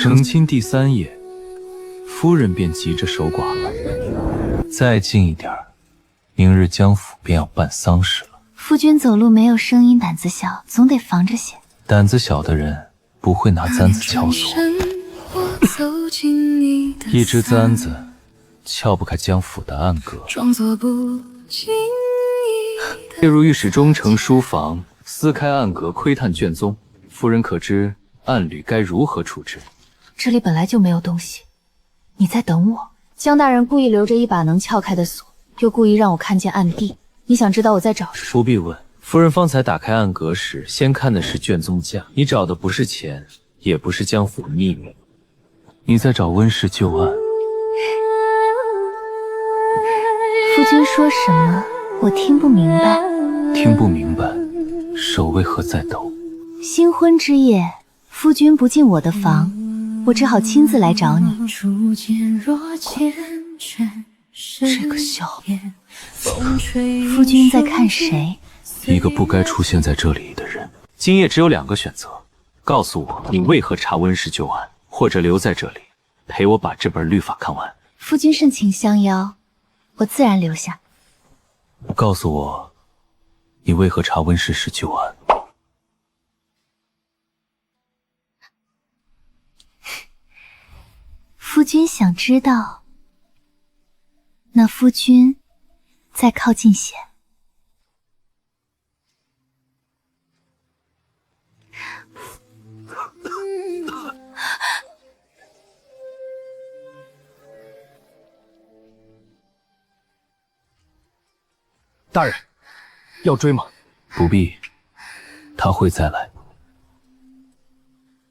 成亲第3夜，夫人便急着守寡了。再近一点，明日江府便要办丧事了。夫君走路没有声音，胆子小，总得防着些。胆子小的人不会拿簪子敲死我。一只簪子撬不开江府的暗格。列入御史中丞书房，撕开暗格，窥探卷宗。夫人可知暗履该如何处置？这里本来就没有东西，你在等我。江大人故意留着一把能撬开的锁，又故意让我看见暗地。你想知道我在找什么？不必问。夫人方才打开暗格时，先看的是卷宗架。你找的不是钱，也不是江府的秘密，你在找温氏旧案。夫君说什么？我听不明白。听不明白，手为何在抖？新婚之夜，夫君不进我的房，我只好亲自来找你。这个小子，夫君在看谁？一个不该出现在这里的人。今夜只有2个选择，告诉我你为何查温氏旧案，或者留在这里陪我把这本律法看完。夫君盛情相邀，我自然留下。告诉我你为何查温氏旧案。夫君想知道，那夫君再靠近些。大人，要追吗？不必，他会再来。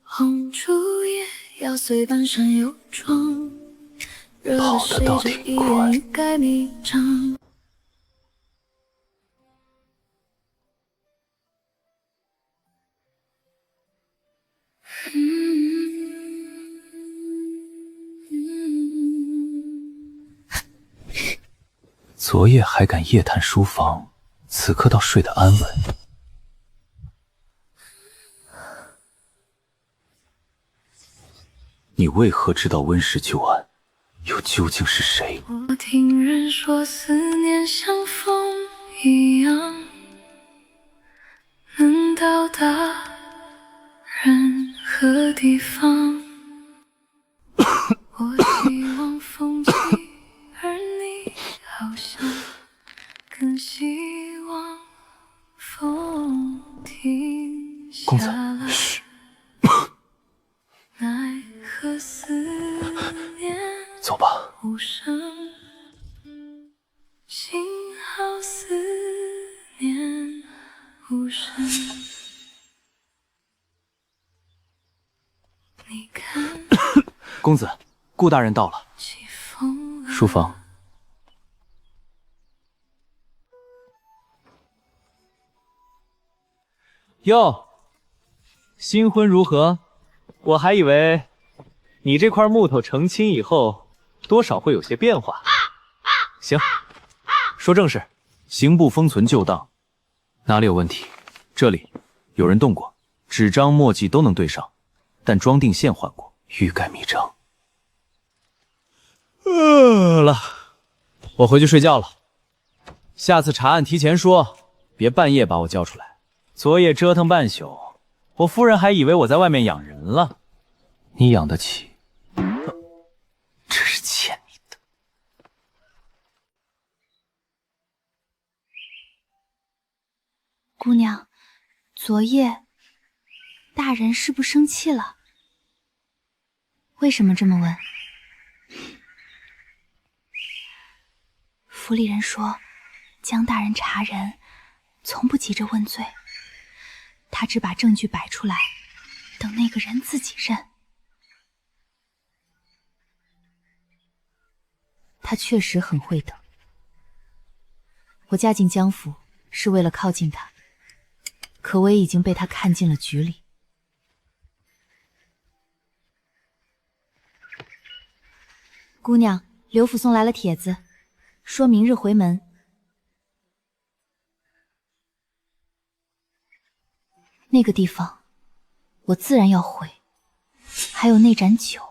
红烛夜，要随半生又妆，跑得倒挺快。昨夜还敢夜探书房，此刻倒睡得安稳。你为何知道温氏旧案？又究竟是谁？我听人说思念像风一样，能到达任何地方。我希望风起，而你好像更希望风停下公子，来。嘘。奈何思念走吧。无声，幸好思念无声。你看，公子，顾大人到了。书房。哟，新婚如何？我还以为你这块木头成亲以后，多少会有些变化。行，说正事。刑部封存旧档，哪里有问题？这里有人动过，纸张墨迹都能对上，但装订线换过，欲盖弥彰。了，我回去睡觉了。下次查案提前说，别半夜把我叫出来。昨夜折腾半宿，我夫人还以为我在外面养人了。你养得起？这是欠你的。姑娘，昨夜大人是不生气了？为什么这么问？府里人说，江大人查人从不急着问罪，他只把证据摆出来，等那个人自己认。他确实很会等。我嫁进江府是为了靠近他，可我也已经被他看进了局里。姑娘，刘府送来了帖子，说明日回门。那个地方，我自然要回。还有那盏酒。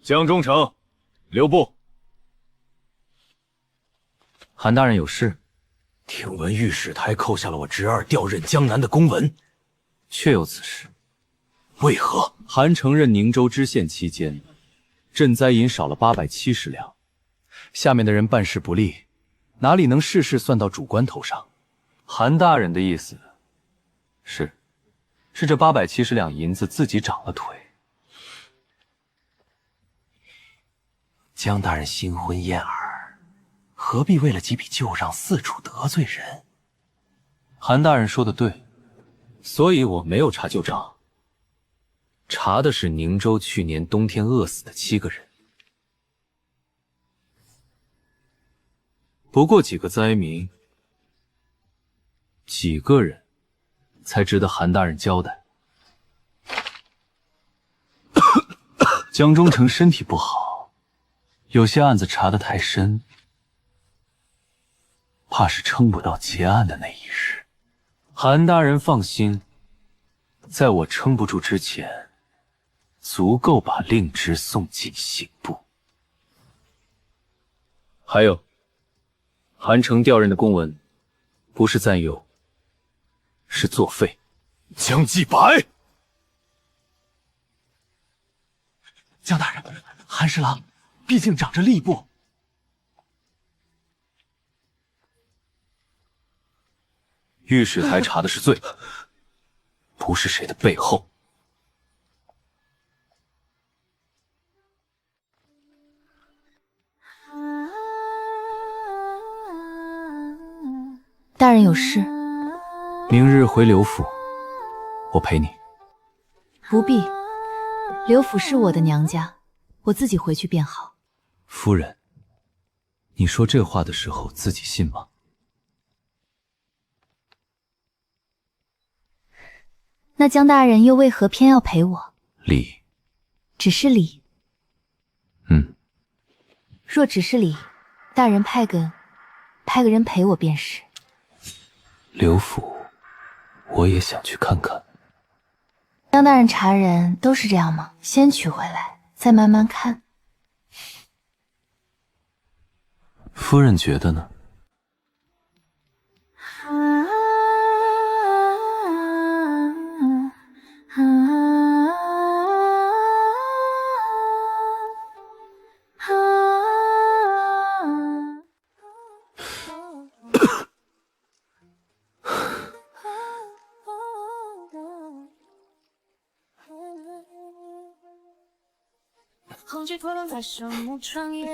江中丞，留步。韩大人有事？听闻御史台扣下了我侄儿调任江南的公文，确有此事。为何？韩承任宁州知县期间，赈灾银少了870两，下面的人办事不力，哪里能事事算到主官头上？韩大人的意思是这870两银子自己长了腿。江大人新婚燕尔，何必为了几笔旧账四处得罪人？韩大人说的对，所以我没有查旧账，查的是宁州去年冬天饿死的7个人。不过几个灾民，几个人才值得韩大人交代。江中丞身体不好，有些案子查得太深，怕是撑不到结案的那一日。韩大人放心，在我撑不住之前，足够把令枝送进刑部。还有，韩城调任的公文，不是赞优，是作废。江继白，江大人，韩侍郎毕竟长着吏部。御史台查的是罪，不是谁的背后。大人有事？明日回刘府，我陪你。不必，刘府是我的娘家，我自己回去便好。夫人，你说这话的时候自己信吗？那江大人又为何偏要陪我？礼。只是礼。若只是礼，大人派个人陪我便是。刘府，我也想去看看。江大人查人都是这样吗？先取回来，再慢慢看。夫人觉得呢？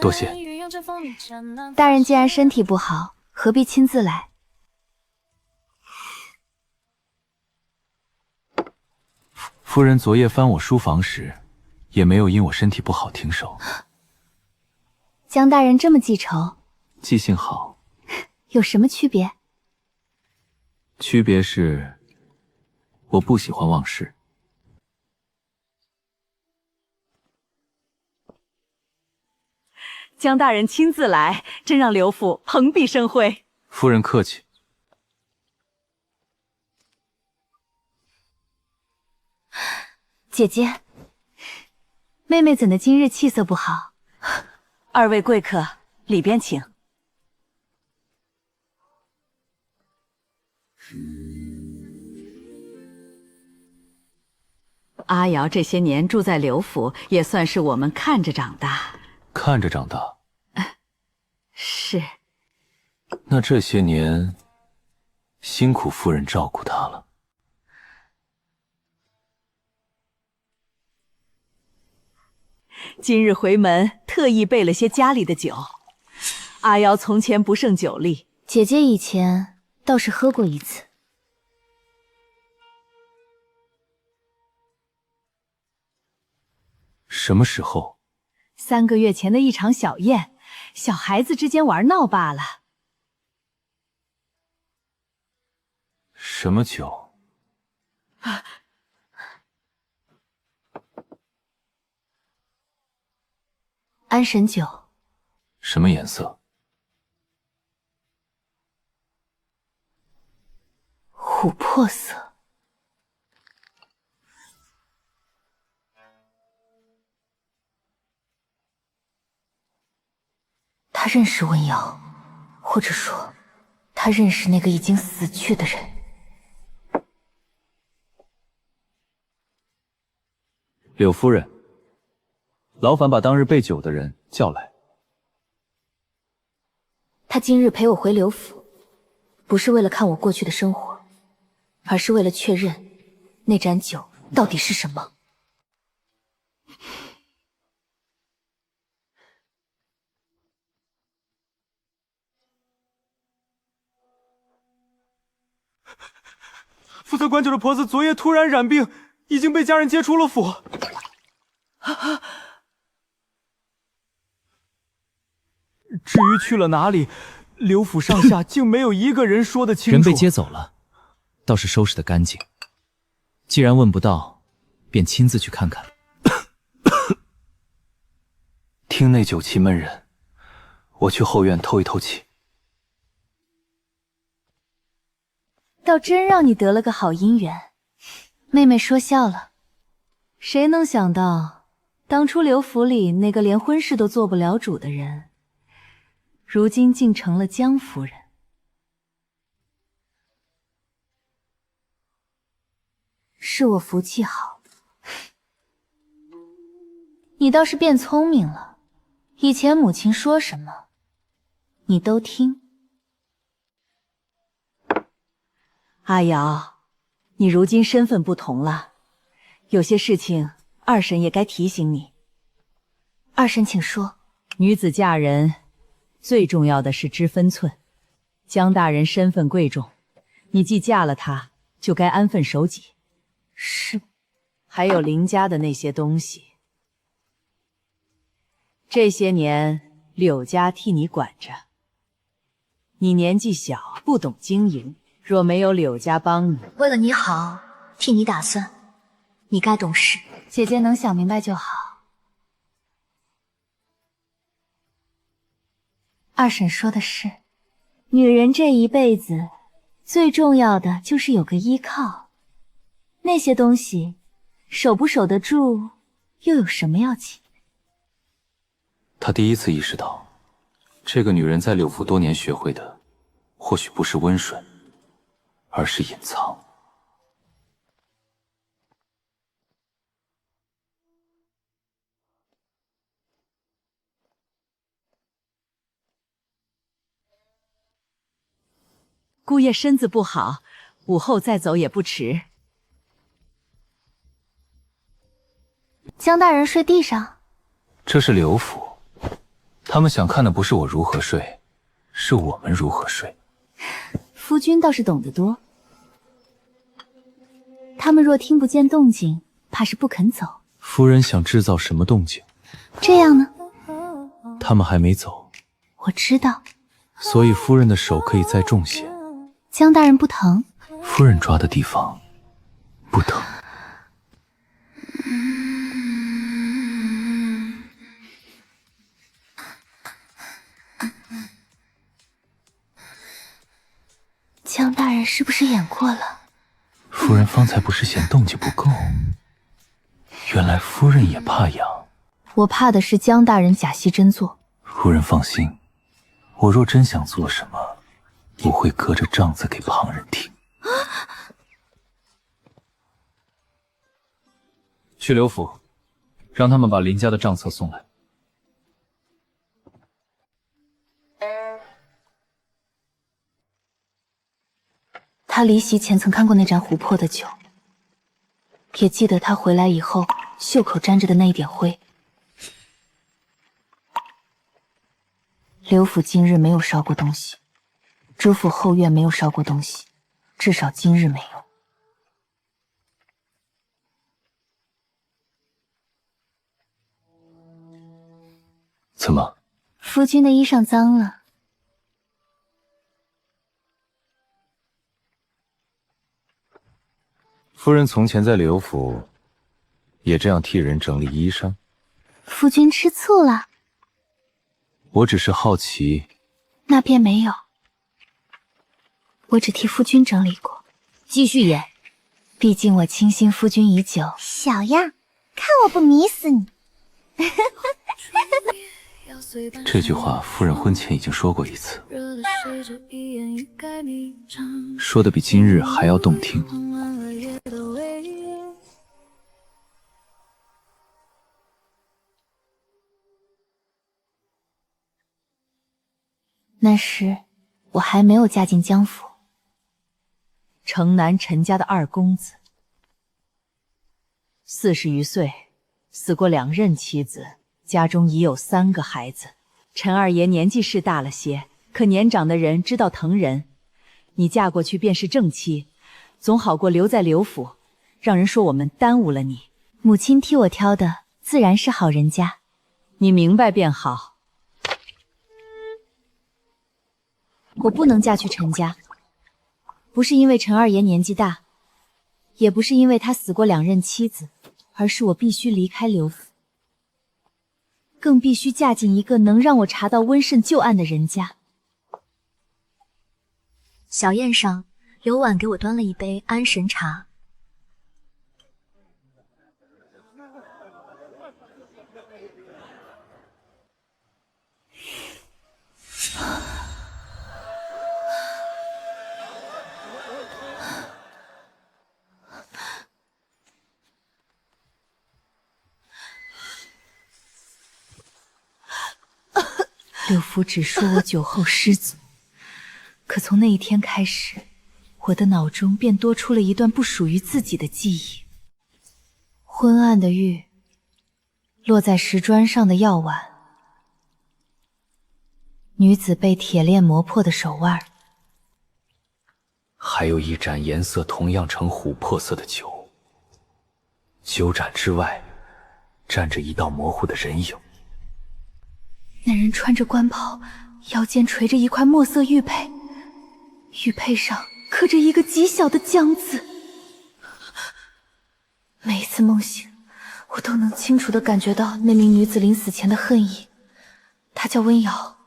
多谢。大人既然身体不好，何必亲自来？夫人昨夜翻我书房时，也没有因我身体不好停手。江大人这么记仇，记性好。有什么区别？区别是，我不喜欢忘事。江大人亲自来，真让刘府蓬荜生辉。夫人客气。姐姐，妹妹怎的今日气色不好？二位贵客，里边请。阿瑶这些年住在刘府，也算是我们看着长大。看着长大。是。那这些年，辛苦夫人照顾她了。今日回门，特意备了些家里的酒。阿瑶从前不胜酒力，姐姐以前倒是喝过一次。什么时候？3个月前的一场小宴，小孩子之间玩闹罢了。什么酒？安神酒。什么颜色？琥珀色。他认识温瑶，或者说，他认识那个已经死去的人。柳夫人，劳烦把当日备酒的人叫来。他今日陪我回刘府，不是为了看我过去的生活，而是为了确认那盏酒到底是什么。负责管酒的婆子昨夜突然染病，已经被家人接出了府。至于去了哪里，刘府上下竟没有一个人说得清楚。人被接走了，倒是收拾得干净。既然问不到，便亲自去看看。厅内酒气闷人，我去后院透一透气。倒真让你得了个好姻缘。妹妹说笑了，谁能想到，当初刘府里那个连婚事都做不了主的人，如今竟成了江夫人。是我福气好。你倒是变聪明了，以前母亲说什么，你都听。阿瑶，你如今身份不同了，有些事情二婶也该提醒你。二婶请说。女子嫁人，最重要的是知分寸。江大人身份贵重，你既嫁了他，就该安分守己。是。还有林家的那些东西，这些年柳家替你管着。你年纪小，不懂经营，若没有柳家帮你，为了你好，替你打算，你该懂事。姐姐能想明白就好。二婶说的是，女人这一辈子最重要的就是有个依靠，那些东西守不守得住又有什么要紧？他第一次意识到，这个女人在柳府多年学会的，或许不是温顺，而是隐藏。姑爷身子不好，午后再走也不迟。江大人睡地上。这是刘府，他们想看的不是我如何睡，是我们如何睡。夫君倒是懂得多。他们若听不见动静，怕是不肯走。夫人想制造什么动静？这样呢？他们还没走。我知道。所以夫人的手可以再重些。江大人不疼？夫人抓的地方不疼。江大人是不是演过了？夫人方才不是嫌动静不够，原来夫人也怕痒。我怕的是江大人假戏真做。夫人放心，我若真想做什么，不会隔着帐子给旁人听。去刘府，让他们把林家的账册送来。他离席前曾看过那盏琥珀的酒，也记得他回来以后袖口沾着的那一点灰。刘府今日没有烧过东西，知府后院没有烧过东西，至少今日没有。怎么？夫君的衣裳脏了。夫人从前在刘府，也这样替人整理衣裳。夫君吃醋了？我只是好奇。那便没有，我只替夫君整理过。继续演。毕竟我倾心夫君已久。小样，看我不迷死你！这句话夫人婚前已经说过一次，说的比今日还要动听。那时我还没有嫁进江府，城南陈家的二公子，40余岁，死过2任妻子，家中已有3个孩子。陈二爷年纪是大了些，可年长的人知道疼人，你嫁过去便是正妻，总好过留在刘府，让人说我们耽误了你。母亲替我挑的自然是好人家。你明白便好。我不能嫁去陈家，不是因为陈二爷年纪大，也不是因为他死过2任妻子，而是我必须离开刘府，更必须嫁进一个能让我查到温慎旧案的人家。小宴上，刘婉给我端了一杯安神茶。柳福只说我酒后失足，可从那一天开始，我的脑中便多出了一段不属于自己的记忆。昏暗的玉落在石砖上的药碗，女子被铁链磨破的手腕，还有一盏颜色同样呈琥珀色的酒，酒盏之外站着一道模糊的人影。那人穿着官袍，腰间垂着一块墨色玉佩，玉佩上刻着一个极小的江字。每一次梦醒，我都能清楚地感觉到那名女子临死前的恨意。她叫温瑶。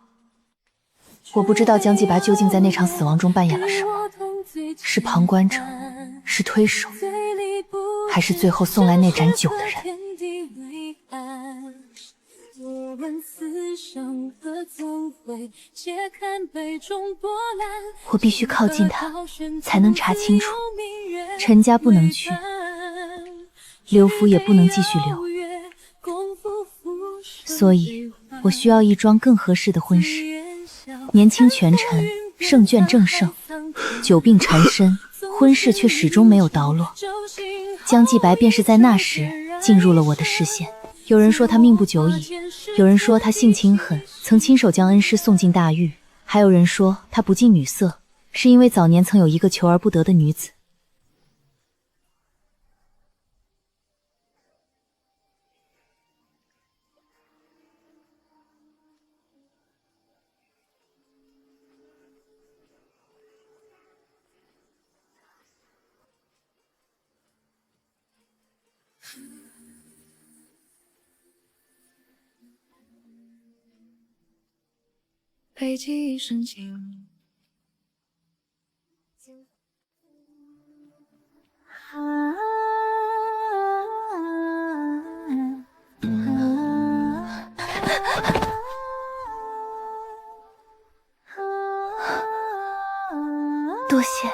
我不知道江继白究竟在那场死亡中扮演了什么，是旁观者，是推手，还是最后送来那盏酒的人。我必须靠近他，才能查清楚。陈家不能去，刘府也不能继续留，所以我需要一桩更合适的婚事。年轻权臣，胜券正胜，久病缠身，婚事却始终没有着落。江继白便是在那时进入了我的视线。有人说他命不久矣，有人说他性情狠，曾亲手将恩师送进大狱，还有人说他不近女色，是因为早年曾有一个求而不得的女子。北极深情。多谢。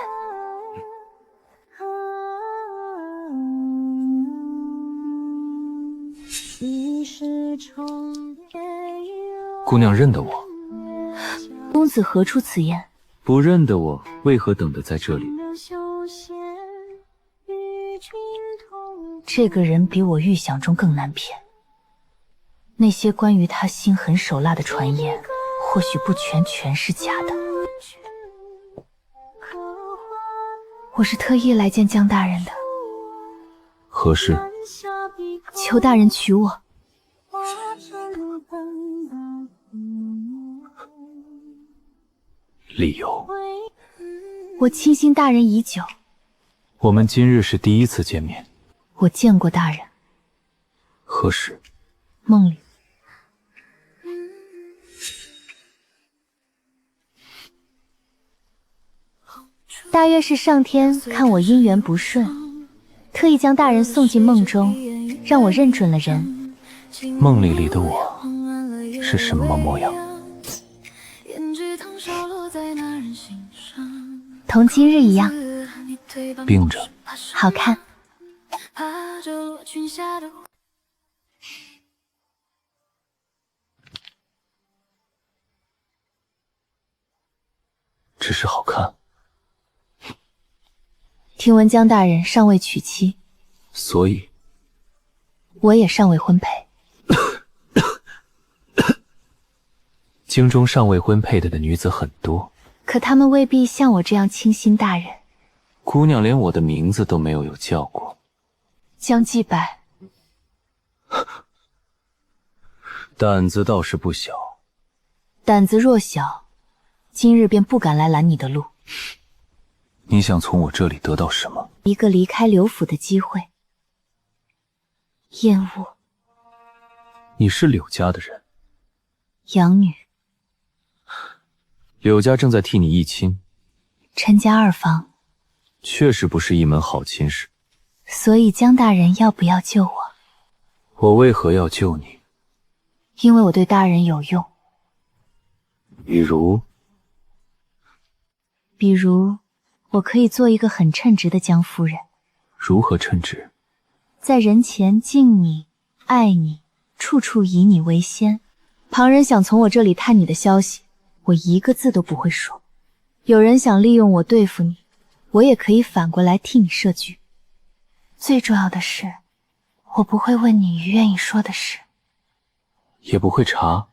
姑娘认得我？公子何出此言？不认得我，为何等得在这里？这个人比我预想中更难骗。那些关于他心狠手辣的传言，或许不全是假的。我是特意来见江大人的。何事？求大人娶我。理由？我倾心大人已久。我们今日是第一次见面。我见过大人。何时？梦里。大约是上天看我姻缘不顺，特意将大人送进梦中，让我认准了人。梦里的我是什么模样？同今日一样，冰着，好看。只是好看。听闻江大人尚未娶妻，所以我也尚未婚配。京中尚未婚配的女子很多，可她们未必像我这样倾心大人。姑娘连我的名字都没有叫过。江继白，胆子倒是不小。胆子若小，今日便不敢来拦你的路。你想从我这里得到什么？一个离开刘府的机会。厌恶。你是柳家的人？养女。柳家正在替你议亲，陈家二房，确实不是一门好亲事。所以江大人要不要救我？我为何要救你？因为我对大人有用。比如我可以做一个很称职的江夫人。如何称职？在人前敬你、爱你，处处以你为先。旁人想从我这里探你的消息，我一个字都不会说。有人想利用我对付你，我也可以反过来替你设局。最重要的是，我不会问你于愿意说的事。也不会查。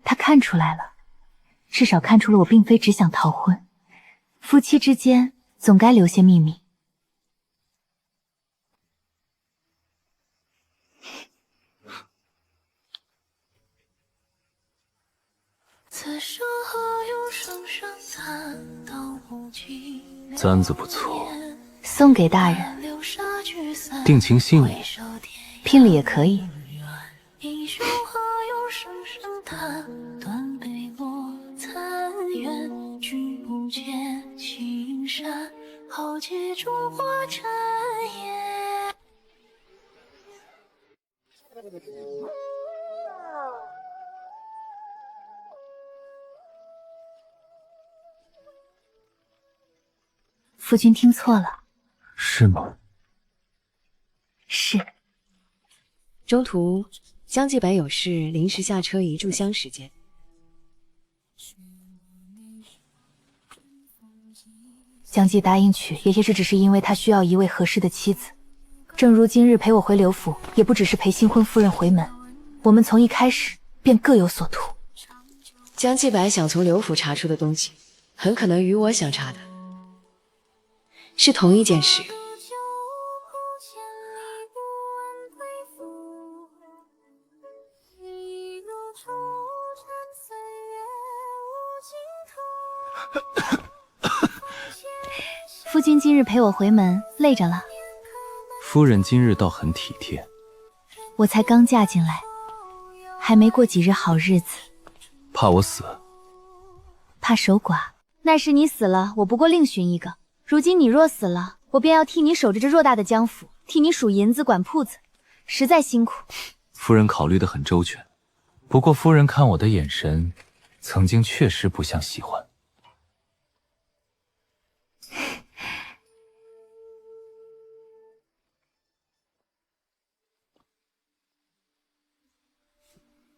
他看出来了，至少看出了我并非只想逃婚。夫妻之间总该留些秘密。簪子不错，送给大人。定情信物，聘礼也可以。夫君听错了。是吗？是。中途江继白有事临时下车一炷香时间。江继答应娶，也许只是因为他需要一位合适的妻子。正如今日陪我回刘府，也不只是陪新婚夫人回门，我们从一开始便各有所图。江继白想从刘府查出的东西，很可能与我想查的是同一件事。夫君今日陪我回门，累着了。夫人今日倒很体贴。我才刚嫁进来，还没过几日好日子。怕我死？怕守寡。那时你死了，我不过另寻一个。如今你若死了，我便要替你守着这偌大的江府，替你数银子、管铺子，实在辛苦。夫人考虑得很周全，不过夫人看我的眼神，曾经确实不像喜欢。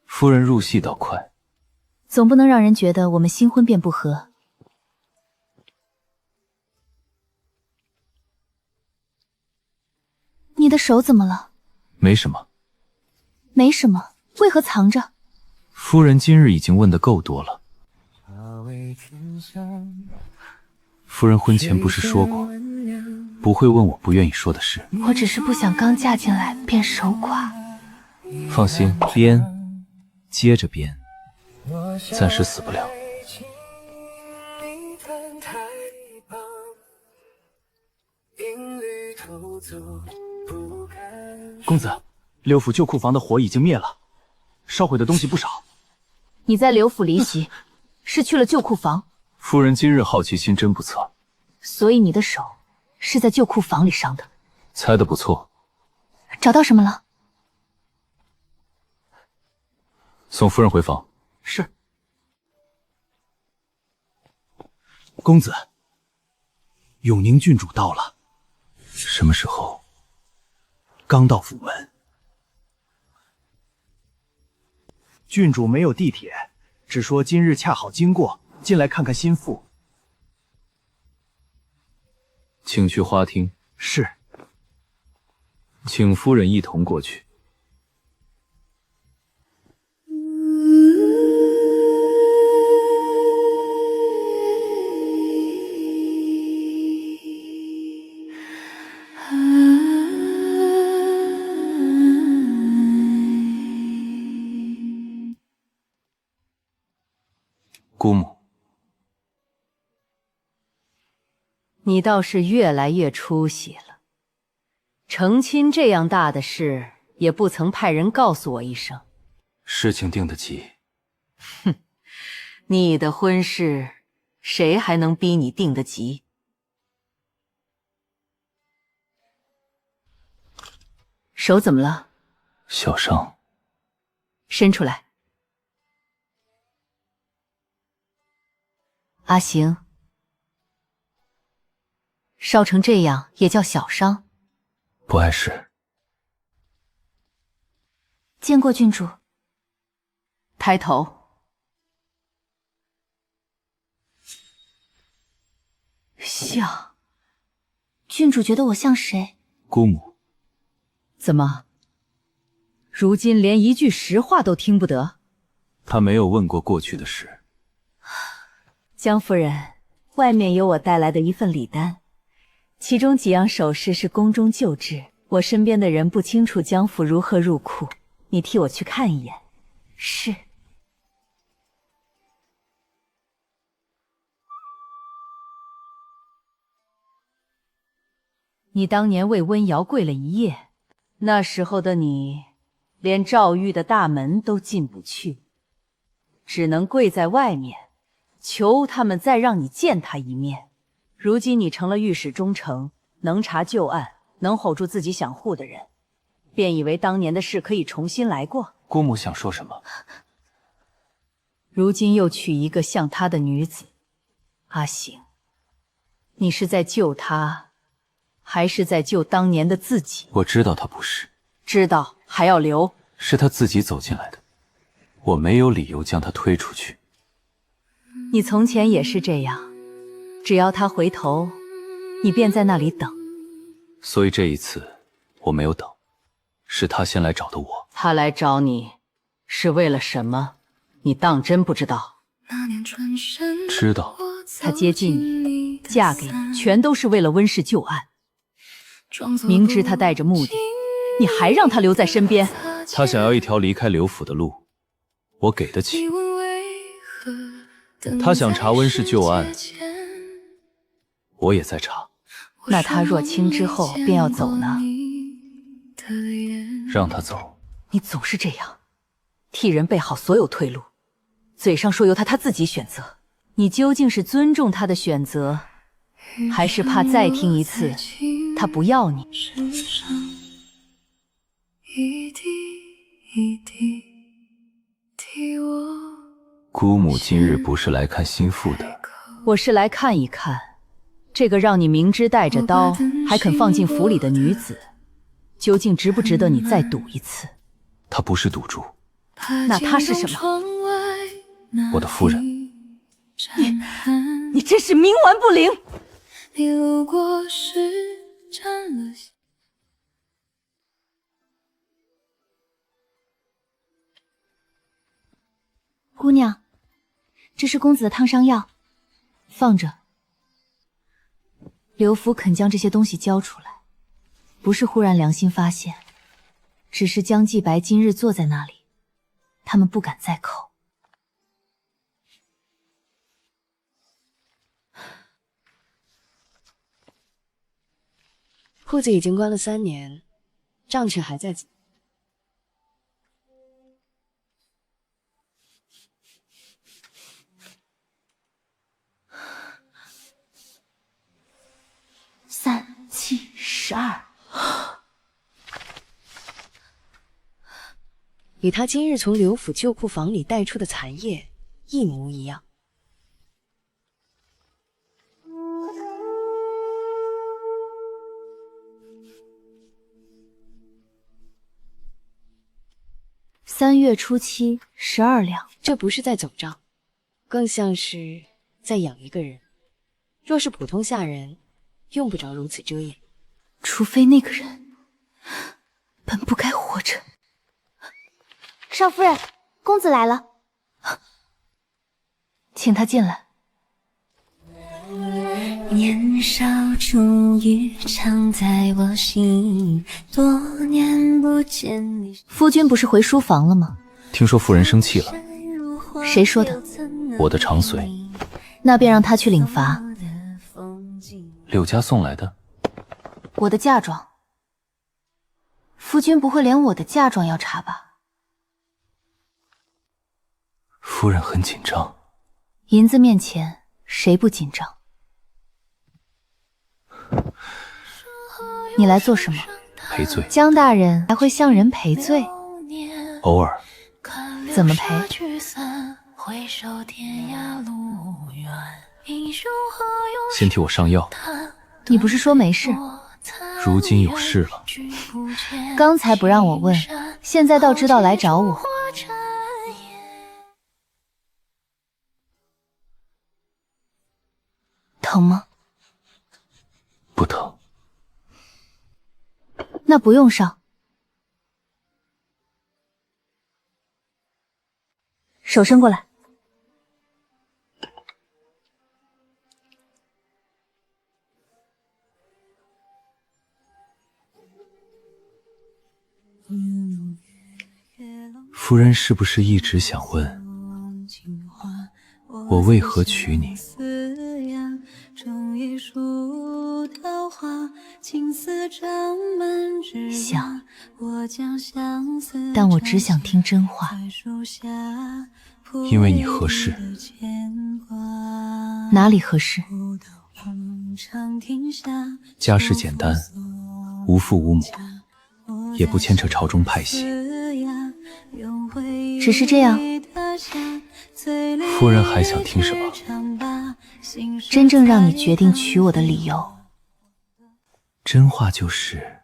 夫人入戏倒快，总不能让人觉得我们新婚便不和。你的手怎么了？没什么。没什么，为何藏着？夫人今日已经问得够多了。夫人婚前不是说过，不会问我不愿意说的事。我只是不想刚嫁进来便守寡。放心，编，接着编，暂时死不了。公子，刘府旧库房的火已经灭了，烧毁的东西不少。你在刘府离席，是去了旧库房？夫人今日好奇心真不测，所以你的手是在旧库房里伤的。猜得不错。找到什么了？送夫人回房。是。公子，永宁郡主到了。什么时候？刚到府门。郡主没有地铁，只说今日恰好经过，进来看看心腹。请去花厅。是。请夫人一同过去。姑母，你倒是越来越出息了。成亲这样大的事，也不曾派人告诉我一声。事情定得急。哼，你的婚事，谁还能逼你定得急？手怎么了？小伤。伸出来。阿行，烧成这样也叫小伤？不碍事。见过郡主。抬头。像。郡主觉得我像谁？姑母。怎么？如今连一句实话都听不得？他没有问过过去的事。江夫人，外面有我带来的一份礼单，其中几样首饰是宫中旧制，我身边的人不清楚江府如何入库，你替我去看一眼。是。你当年为温瑶跪了一夜，那时候的你，连赵玉的大门都进不去，只能跪在外面，求他们再让你见他一面。如今你成了御史中丞，能查旧案，能hold住自己想护的人，便以为当年的事可以重新来过。姑母想说什么？如今又娶一个像她的女子，阿行，你是在救她，还是在救当年的自己？我知道他不是。知道还要留？是他自己走进来的，我没有理由将他推出去。你从前也是这样，只要他回头，你便在那里等。所以这一次我没有等，是他先来找的我。他来找你是为了什么？你当真不知道？知道。他接近你，嫁给你，全都是为了温氏旧案。明知他带着目的，你还让他留在身边。他想要一条离开刘府的路，我给得起。他想查温氏旧案，我也在查。那他若清之后便要走呢？让他走。你总是这样，替人备好所有退路，嘴上说由他自己选择。你究竟是尊重他的选择，还是怕再听一次他不要你？姑母今日不是来看心腹的。我是来看一看，这个让你明知带着刀还肯放进府里的女子，究竟值不值得你再赌一次？她不是赌注。那她是什么？我的夫人。你真是冥顽不灵！你路过时沾了血。姑娘，这是公子的烫伤药，放着。刘福肯将这些东西交出来，不是忽然良心发现，只是江继白今日坐在那里，他们不敢再扣。铺子已经关了3年，账却还在走。3、7、12，与他今日从刘府旧库房里带出的残叶一模一样。3月初7，12两。这不是在走账，更像是在养一个人。若是普通下人，用不着如此遮掩。除非那个人本不该活着。少夫人，公子来了，请他进来。年少终于藏在我心，多年不见你。夫君不是回书房了吗？听说夫人生气了。谁说的？我的长随。那便让他去领罚。柳家送来的。我的嫁妆。夫君不会连我的嫁妆要查吧？夫人很紧张。银子面前，谁不紧张？你来做什么？赔罪。江大人还会向人赔罪？偶尔。怎么赔？先替我上药。你不是说没事？如今有事了。刚才不让我问，现在倒知道来找我。疼吗？不疼。那不用上。手伸过来。夫人是不是一直想问，我为何娶你？想，但我只想听真话。因为你合适。哪里合适？家世简单，无父无母，也不牵扯朝中派系。只是这样。夫人还想听什么？真正让你决定娶我的理由。真话就是，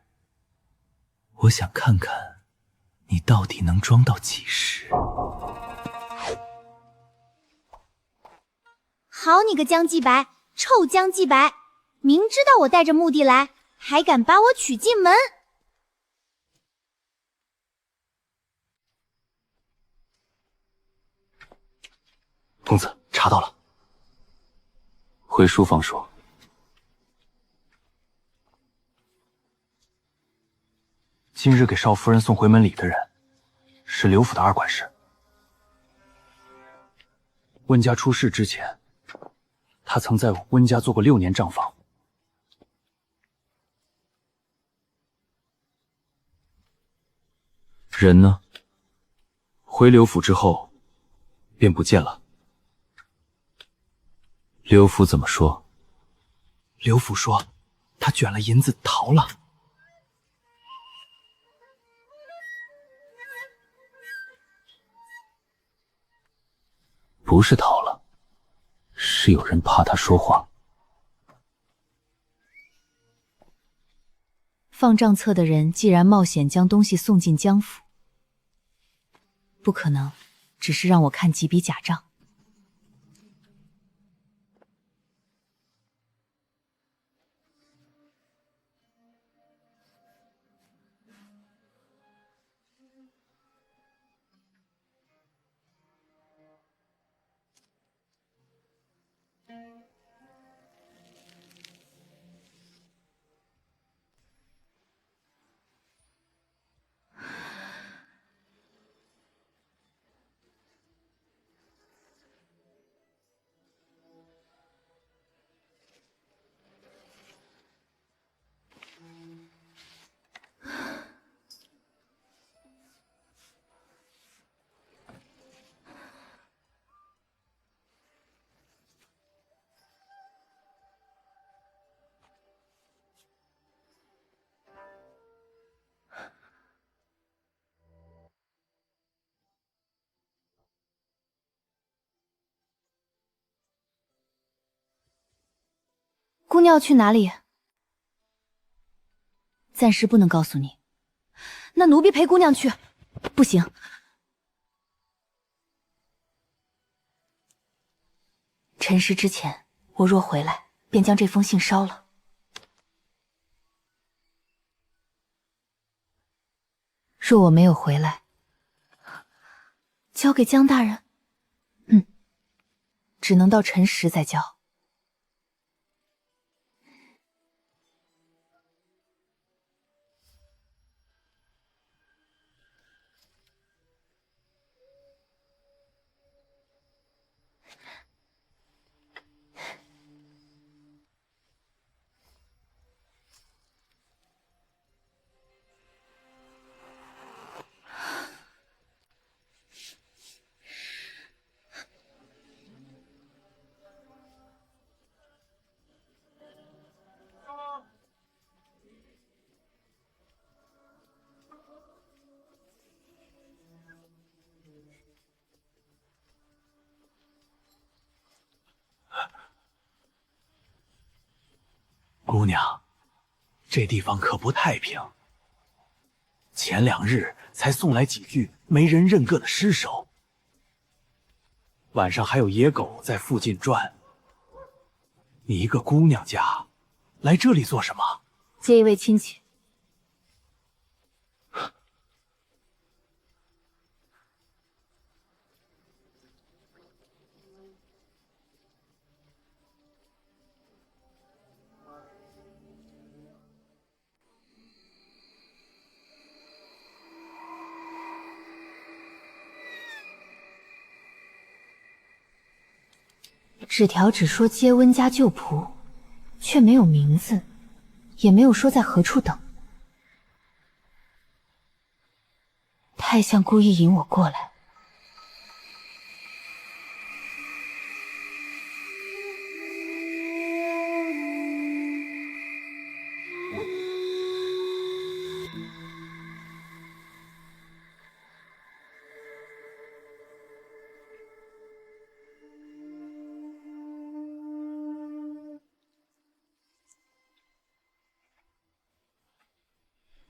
我想看看你到底能装到几时。好你个江继白，臭江继白，明知道我带着目的来，还敢把我娶进门。公子查到了。回书房说，今日给少夫人送回门礼的人是刘府的二管事。温家出事之前，他曾在温家做过6年账房。人呢？回刘府之后便不见了。刘府怎么说？刘府说他卷了银子逃了。不是逃了，是有人怕他说谎。放账册的人既然冒险将东西送进江府，不可能只是让我看几笔假账。姑娘要去哪里？暂时不能告诉你。那奴婢陪姑娘去。不行。辰时之前，我若回来，便将这封信烧了。若我没有回来，交给江大人。只能到辰时再交。姑娘，这地方可不太平。前2日才送来几具没人认个的尸首，晚上还有野狗在附近转。你一个姑娘家，来这里做什么？接一位亲戚。纸条只说接温家旧仆，却没有名字，也没有说在何处等。太像故意引我过来。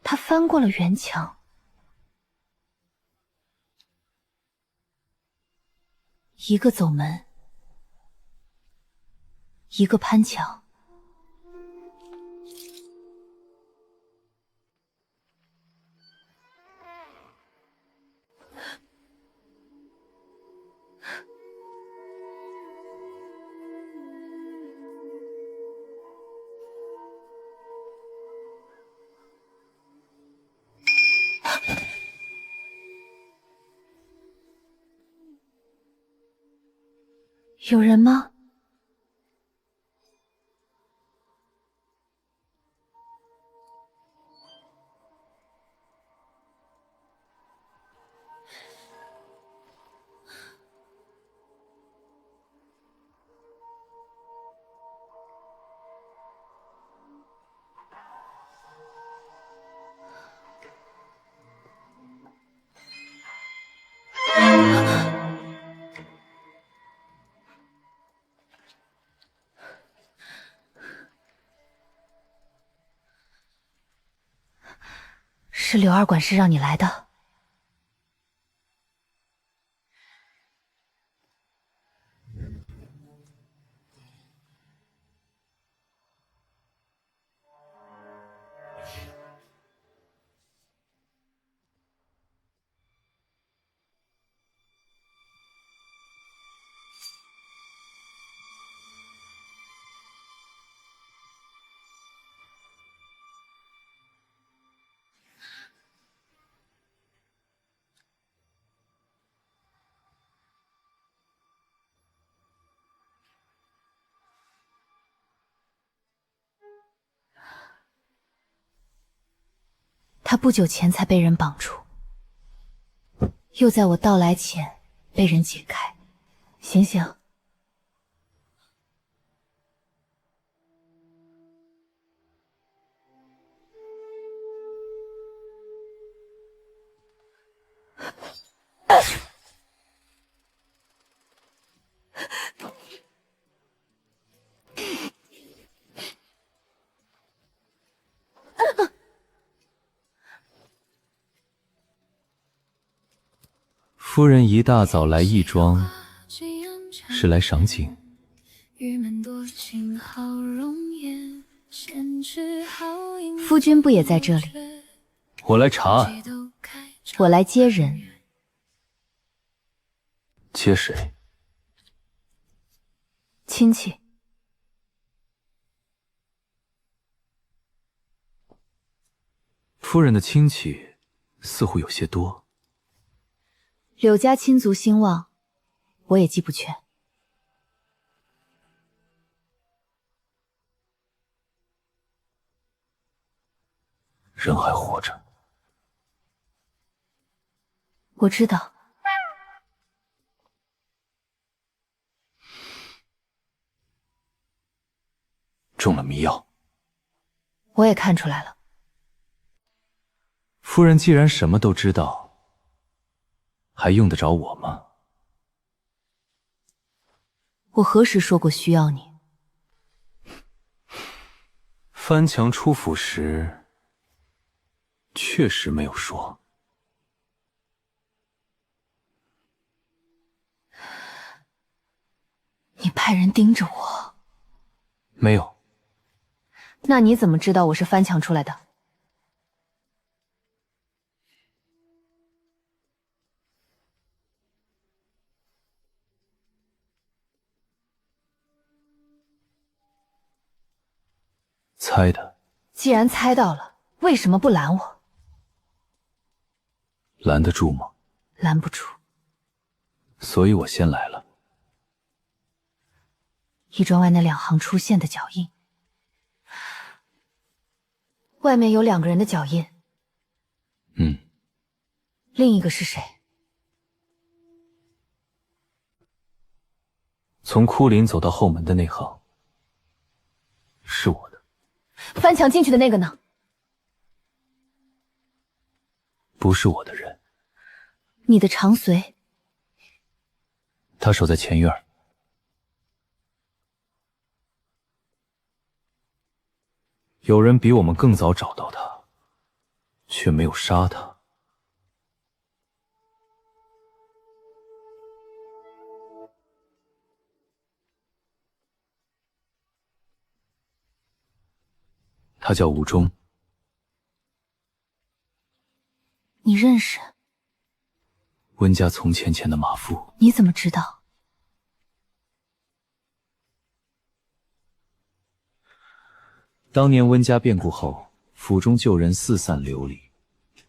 他翻过了圆墙，一个走门，一个攀墙。有人吗？是柳二管事让你来的。他不久前才被人绑住，又在我到来前被人解开。醒醒！夫人一大早来义庄，是来赏景。夫君不也在这里？我来查案。我来接人。接谁？亲戚。夫人的亲戚似乎有些多。柳家亲族兴旺，我也记不全。人还活着。我知道。中了迷药。我也看出来了。夫人既然什么都知道，还用得着我吗？我何时说过需要你？翻墙出府时，确实没有说。你派人盯着我？没有。那你怎么知道我是翻墙出来的？猜的。既然猜到了，为什么不拦我？拦得住吗？拦不住。所以我先来了。义庄外那2行出现的脚印，外面有2个人的脚印。另一个是谁？从枯林走到后门的那行，是我的。翻墙进去的那个呢？不是我的人。你的长随？他守在前院。有人比我们更早找到他，却没有杀他。他叫吴忠。你认识？温家从前的马夫。你怎么知道？当年温家变故后，府中旧人四散流离，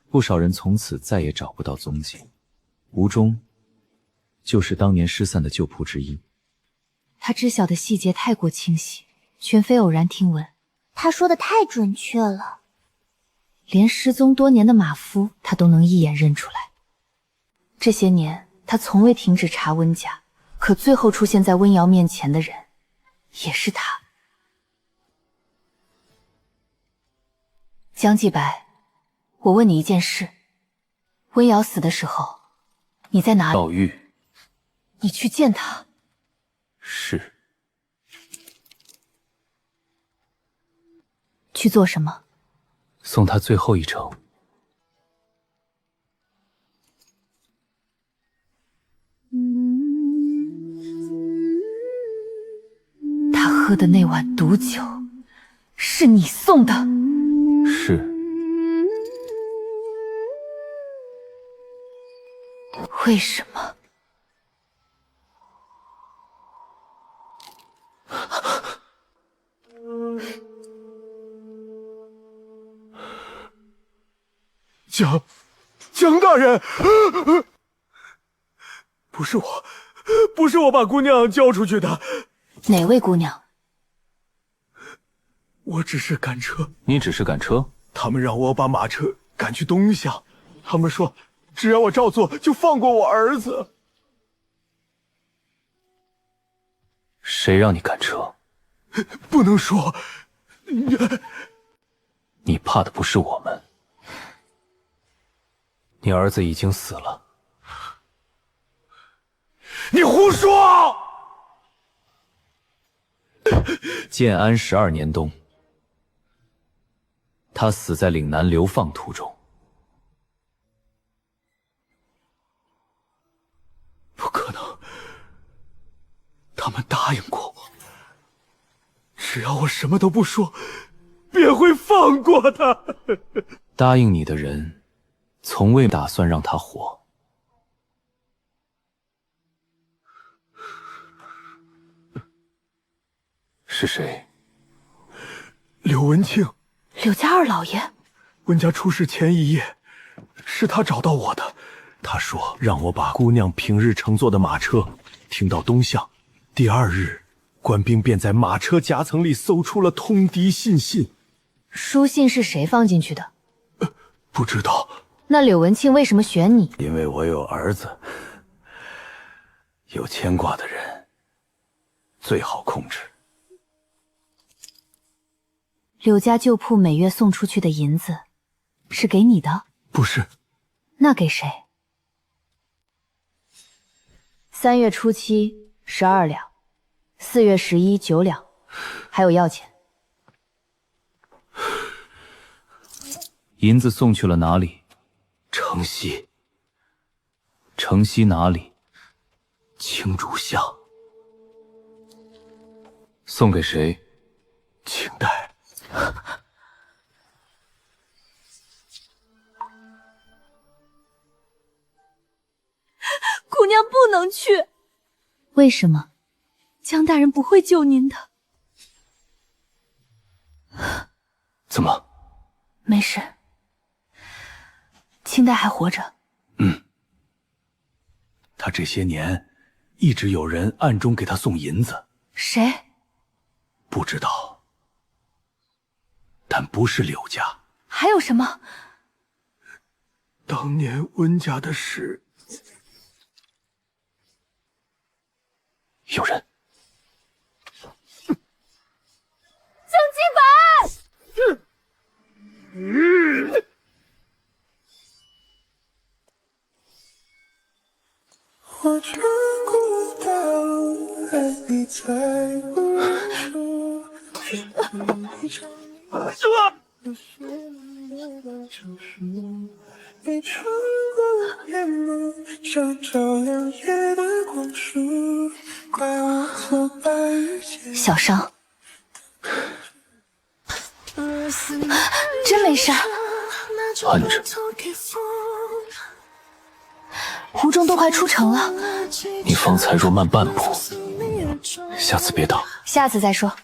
不少人从此再也找不到踪迹。吴忠就是当年失散的旧仆之一。他知晓的细节太过清晰，全非偶然听闻。他说的太准确了，连失踪多年的马夫他都能一眼认出来。这些年他从未停止查温家，可最后出现在温瑶面前的人也是他。江继白，我问你一件事，温瑶死的时候你在哪里？宝玉。你去见他？是。去做什么？送他最后一程。他喝的那碗毒酒是你送的？是。为什么？江大人，不是我把姑娘交出去的。哪位姑娘？我只是赶车。你只是赶车？他们让我把马车赶去东乡，他们说只要我照做，就放过我儿子。谁让你赶车？不能说。你怕的不是我们。你儿子已经死了。你胡说！建安12年冬，他死在岭南流放途中。答应过我，只要我什么都不说，便会放过他。答应你的人，从未打算让他活。是谁？柳文庆，柳家二老爷。温家出事前一夜，是他找到我的。他说让我把姑娘平日乘坐的马车停到东巷。第二日，官兵便在马车夹层里搜出了通敌信。书信是谁放进去的？不知道。那柳文庆为什么选你？因为我有儿子，有牵挂的人最好控制。柳家旧铺每月送出去的银子，是给你的？不是。那给谁？3月初7 12两，4月11 9两，还有要钱。银子送去了哪里？城西。城西哪里？青竹巷。送给谁？清代。姑娘不能去。为什么？江大人不会救您的。怎么？没事。清代还活着。他这些年一直有人暗中给他送银子。谁？不知道，但不是柳家。还有什么？当年温家的事。有人。江继白！我穿过道，爱你在无处，你穿过夜幕，想照亮夜的光束，怪我错把遇见。小伤，真没事。按着。吴中都快出城了，你方才若慢半步，下次别打。下次再说。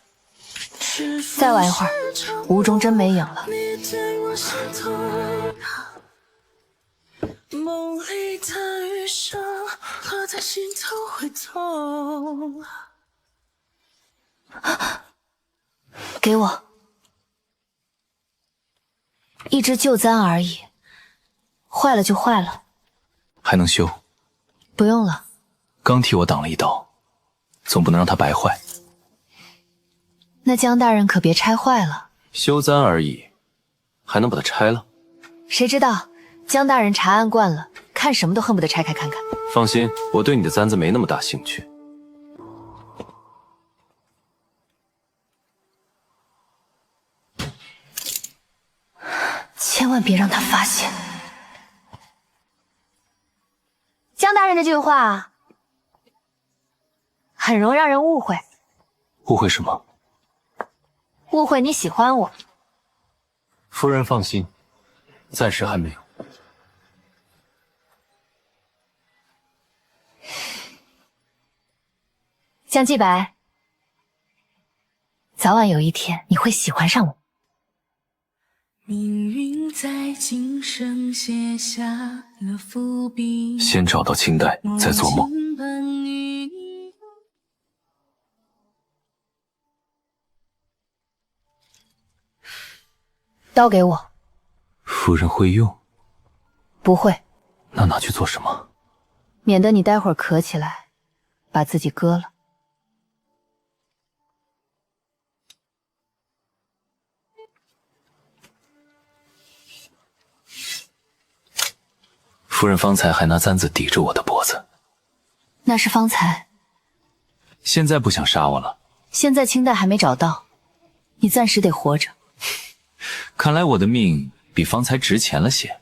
再玩一会儿，吴中真没影了。梦里的雨声落在心头会痛。给我，一只旧簪而已，坏了就坏了。还能修？不用了。刚替我挡了一刀，总不能让它白坏。那江大人可别拆坏了。修簪而已，还能把它拆了？谁知道，江大人查案惯了，看什么都恨不得拆开看看。放心，我对你的簪子没那么大兴趣。千万别让他发现。江大人这句话很容易让人误会。误会什么？误会你喜欢我。夫人放心，暂时还没有。江继白，早晚有一天你会喜欢上我。命运在今生写下了伏笔，先找到清代，再做梦。刀给我。夫人会用？不会。那拿去做什么？免得你待会儿咳起来，把自己割了。夫人方才还拿簪子抵着我的脖子。那是方才。现在不想杀我了？现在清代还没找到，你暂时得活着。看来我的命比方才值钱了些。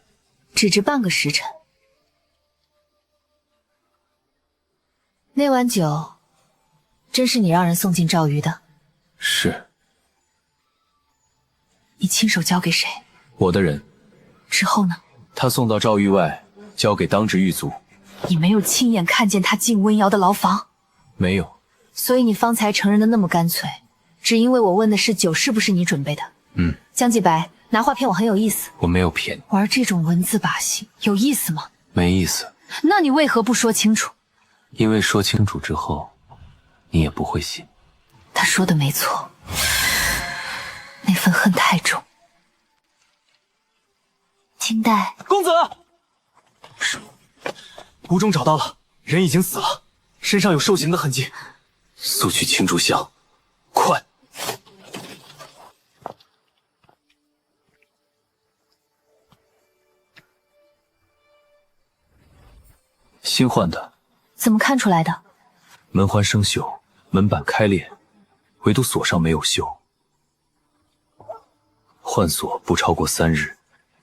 只值半个时辰。那碗酒真是你让人送进赵狱的？是。你亲手交给谁？我的人。之后呢？他送到赵狱外，交给当值狱卒。你没有亲眼看见他进温瑶的牢房？没有。所以你方才承认的那么干脆，只因为我问的是酒是不是你准备的。江继白，拿话骗我很有意思。我没有骗你。玩这种文字把戏有意思吗？没意思。那你为何不说清楚？因为说清楚之后，你也不会信。他说的没错，那份恨太重。清代公子，吴中找到了，人已经死了，身上有受刑的痕迹。速去青竹巷，快！新换的。怎么看出来的？门环生锈，门板开裂，唯独锁上没有锈。换锁不超过3日。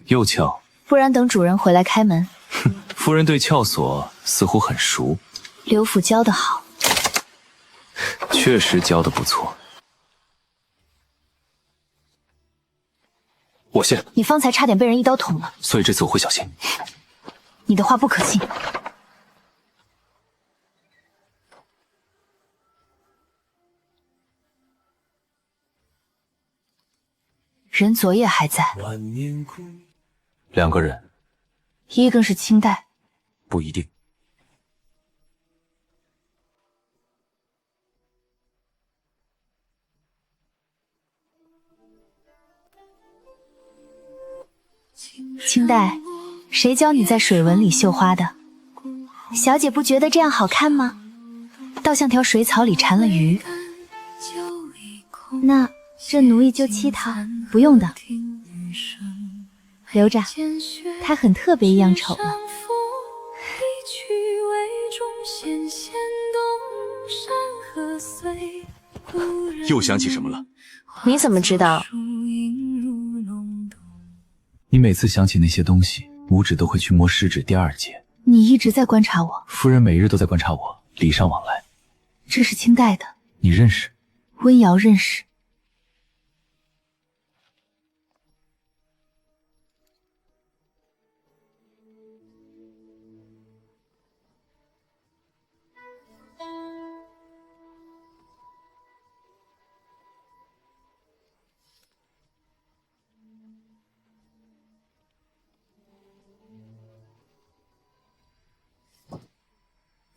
又巧，不然等主人回来开门。夫人对撬锁似乎很熟。刘府教得好。确实教得不错。我先。你方才差点被人一刀捅了，所以这次我会小心。你的话不可信。人昨夜还在。2个人。一个是清代。不一定。清代，谁教你在水纹里绣花的？小姐不觉得这样好看吗？倒像条水草里缠了鱼。那这奴役就乞讨，不用的，留着，它很特别一样丑呢。又想起什么了？你怎么知道？你每次想起那些东西，拇指都会去摸食指第2节。你一直在观察我。夫人每日都在观察我，礼尚往来。这是清代的。你认识？温瑶认识。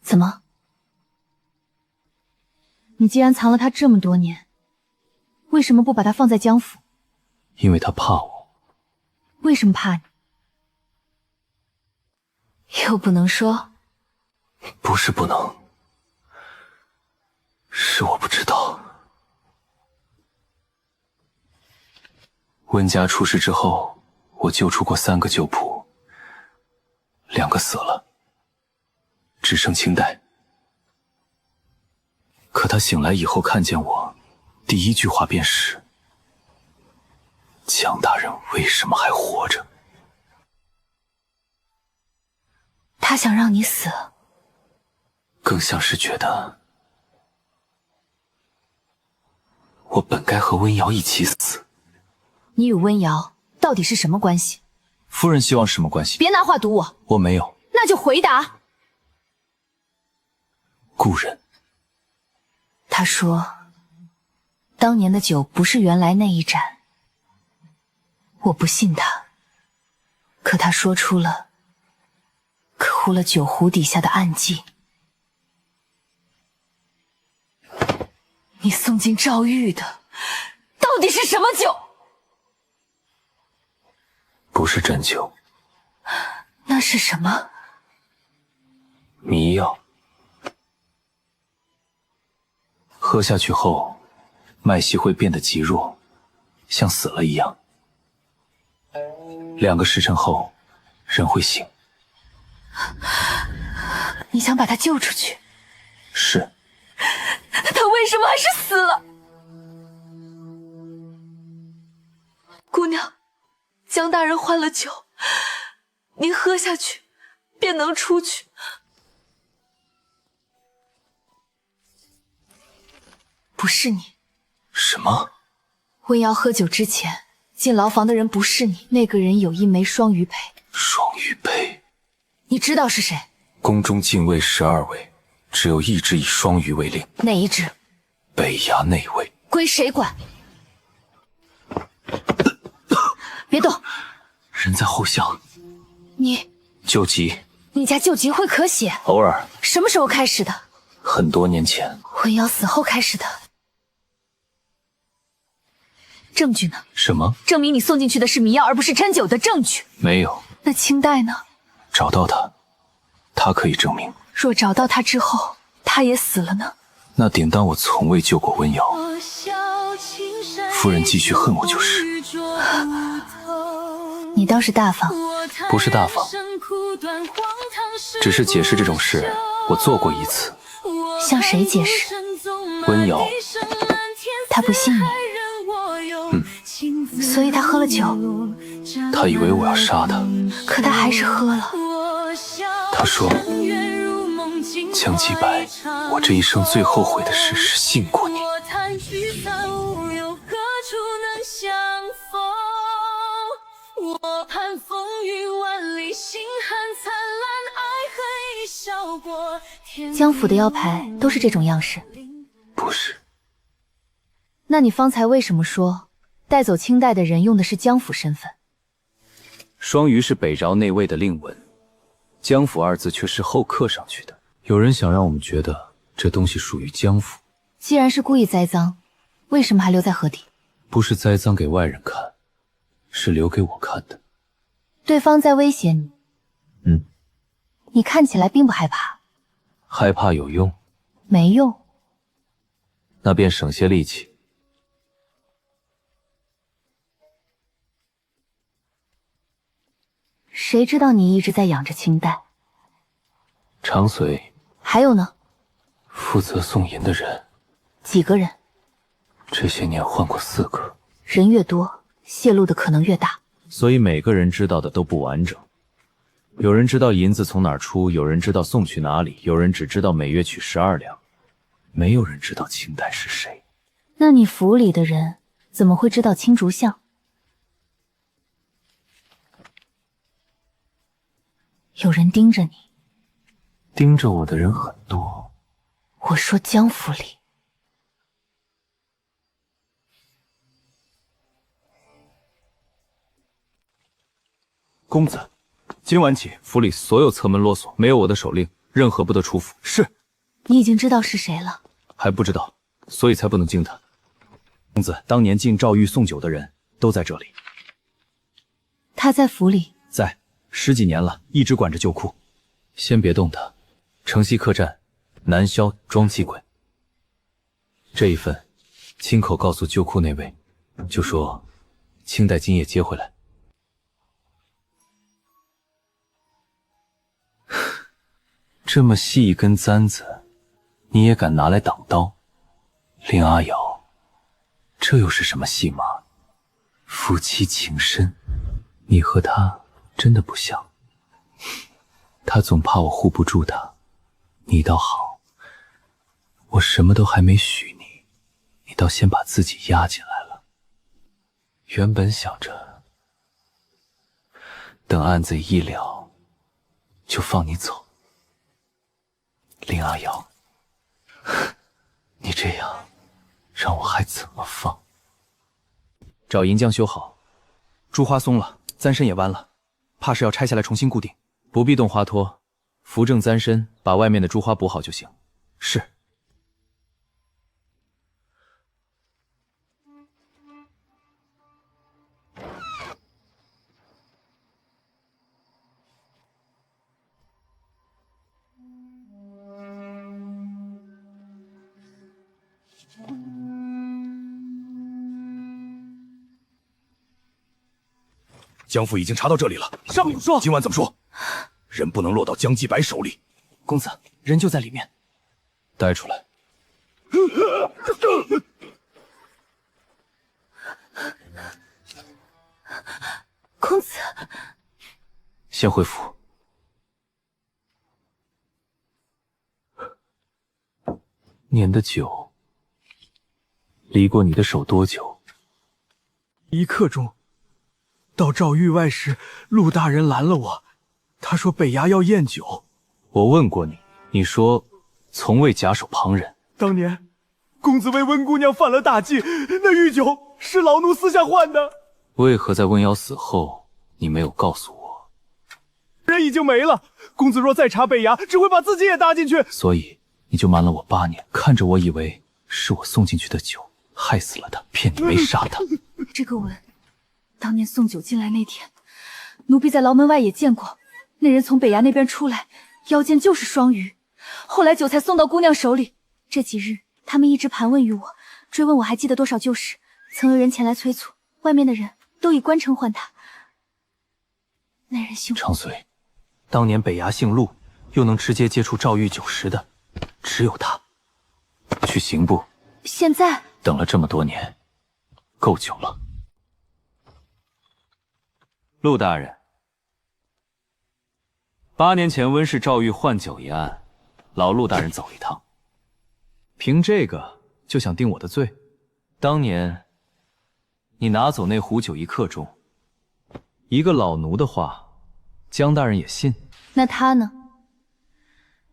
怎么？你既然藏了他这么多年，为什么不把他放在江府？因为他怕我。为什么怕你？又不能说。不是不能，是我不知道。温家出事之后，我救出过3个旧仆，2个死了，只剩清代。可他醒来以后看见我，第一句话便是：江大人为什么还活着？他想让你死，更像是觉得我本该和温瑶一起死。你与温瑶到底是什么关系？夫人希望什么关系？别拿话堵我。我没有。那就回答。故人。他说，当年的酒不是原来那一盏。我不信他，可他说出了可护了酒壶底下的暗记。你送进赵狱的到底是什么酒？不是真酒。那是什么？迷药。喝下去后，脉息会变得极弱，像死了一样。2个时辰后，人会醒。你想把他救出去？是。他为什么还是死了？姑娘，江大人换了酒，您喝下去，便能出去。不是你。什么？温瑶喝酒之前进牢房的人不是你，那个人有一枚双鱼佩。双鱼佩？你知道是谁？宫中禁卫12位，只有一只以双鱼为令。哪一只？北衙内卫。归谁管？别动！人在后巷。你救急？你家救急会咳血？偶尔。什么时候开始的？很多年前。温瑶死后开始的。证据呢？什么？证明你送进去的是迷药而不是针灸的证据。没有。那清代呢？找到他，他可以证明。若找到他之后，他也死了呢？那顶当我从未救过温瑶。夫人继续恨我就是。你倒是大方。不是大方，只是解释这种事我做过一次。向谁解释？温瑶。他不信你。所以他喝了酒。他以为我要杀他，可他还是喝了。他说：“江继白，我这一生最后悔的事是信过你。”江府的腰牌都是这种样式？不是。那你方才为什么说带走清代的人用的是江府身份？双鱼是北饶内卫的令纹，江府二字却是后刻上去的。有人想让我们觉得这东西属于江府。既然是故意栽赃，为什么还留在河底？不是栽赃给外人看，是留给我看的。对方在威胁你。你看起来并不害怕。害怕有用？没用。那便省些力气。谁知道你一直在养着清代？长随。还有呢？负责送银的人。几个人？这些年换过4个。人越多，泄露的可能越大。所以每个人知道的都不完整。有人知道银子从哪儿出，有人知道送去哪里，有人只知道每月取12两，没有人知道清代是谁。那你府里的人怎么会知道青竹巷？有人盯着你。盯着我的人很多。我说江府里。公子，今晚起府里所有侧门啰嗦，没有我的手令，任何不得出府。是。你已经知道是谁了？还不知道，所以才不能惊他。公子，当年进赵玉送酒的人都在这里。他在府里？在，10几年了，一直管着旧库。先别动他。城西客栈，南萧庄记柜。这一份，亲口告诉旧库那位，就说清代今夜接回来。这么细一根簪子，你也敢拿来挡刀？令阿瑶，这又是什么戏码？夫妻情深，你和他真的不像。他总怕我护不住他，你倒好，我什么都还没许你，你倒先把自己压进来了。原本想着等案子一了，就放你走。令阿瑶，你这样让我还怎么放？找银匠修好，珠花松了，簪身也弯了，怕是要拆下来重新固定。不必动花托，扶正簪身，把外面的珠花补好就行。是。江府已经查到这里了。上面说，今晚怎么说？人不能落到江继白手里。公子，人就在里面。带出来。公子，先回府。念的酒，离过你的手多久？1刻钟。到赵域外时，陆大人拦了我，他说北衙要验酒。我问过你，你说从未假手旁人。当年公子为温姑娘犯了大忌，那御酒是老奴私下换的。为何在温瑶死后，你没有告诉我？人已经没了，公子若再查北衙，只会把自己也搭进去。所以你就瞒了我8年，看着我以为是我送进去的酒害死了他，骗你没杀他。这个吻，当年送酒进来那天，奴婢在牢门外也见过。那人从北衙那边出来，腰间就是双鱼。后来酒才送到姑娘手里。这几日，他们一直盘问于我，追问我还记得多少旧事。曾有人前来催促，外面的人都以官城换他。那人姓长随，当年北衙姓陆，又能直接接触赵玉酒食的，只有他。去刑部。现在等了这么多年，够久了。陆大人，8年前温氏赵玉换酒一案，劳陆大人走一趟。凭这个就想定我的罪？当年你拿走那壶酒1刻钟，一个老奴的话，江大人也信。那他呢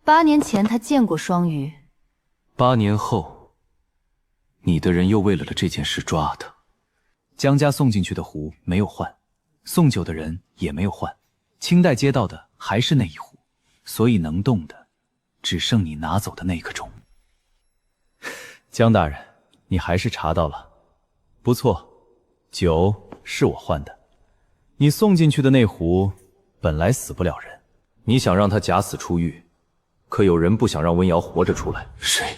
？8年前他见过双鱼。8年后，你的人又为了这件事抓他。江家送进去的壶没有换，送酒的人也没有换，清代接到的还是那一壶，所以能动的只剩你拿走的那个钟。江大人，你还是查到了，不错，酒是我换的。你送进去的那壶本来死不了人，你想让他假死出狱，可有人不想让温瑶活着出来。谁？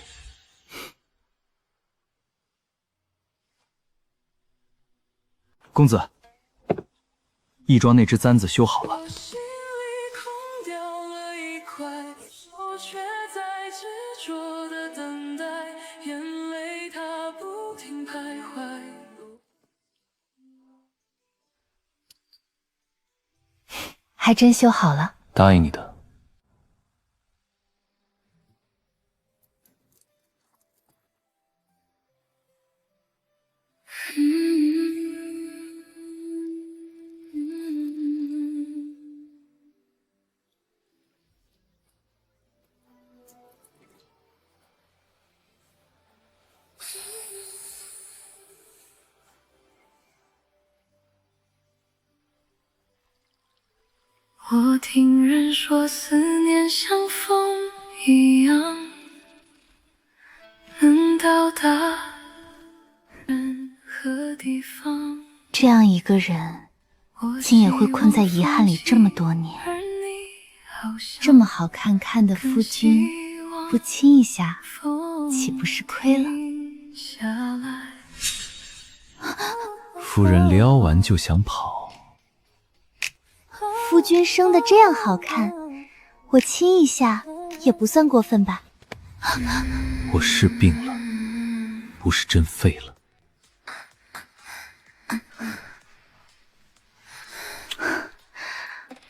公子，义庄那只簪子修好了。还真修好了。答应你的。我听人说思念像风一样，能到达任何地方。这样一个人，竟也会困在遗憾里这么多年。这么好看的夫君，不亲一下，岂不是亏了？夫人撩完就想跑。夫君生得这样好看，我亲一下也不算过分吧？我是病了，不是真废了。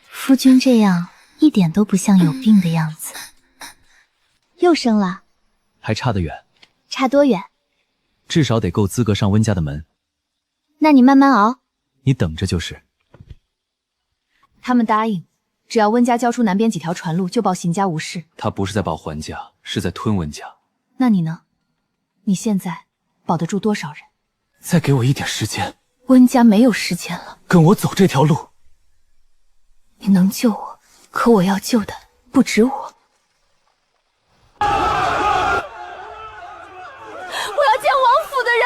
夫君这样一点都不像有病的样子。又生了？还差得远。差多远？至少得够资格上温家的门。那你慢慢熬。你等着就是。他们答应，只要温家交出南边几条船路，就保邢家无事。他不是在保桓家，是在吞温家。那你呢？你现在保得住多少人？再给我一点时间。温家没有时间了。跟我走这条路。你能救我，可我要救的不止我。我要见王府的人。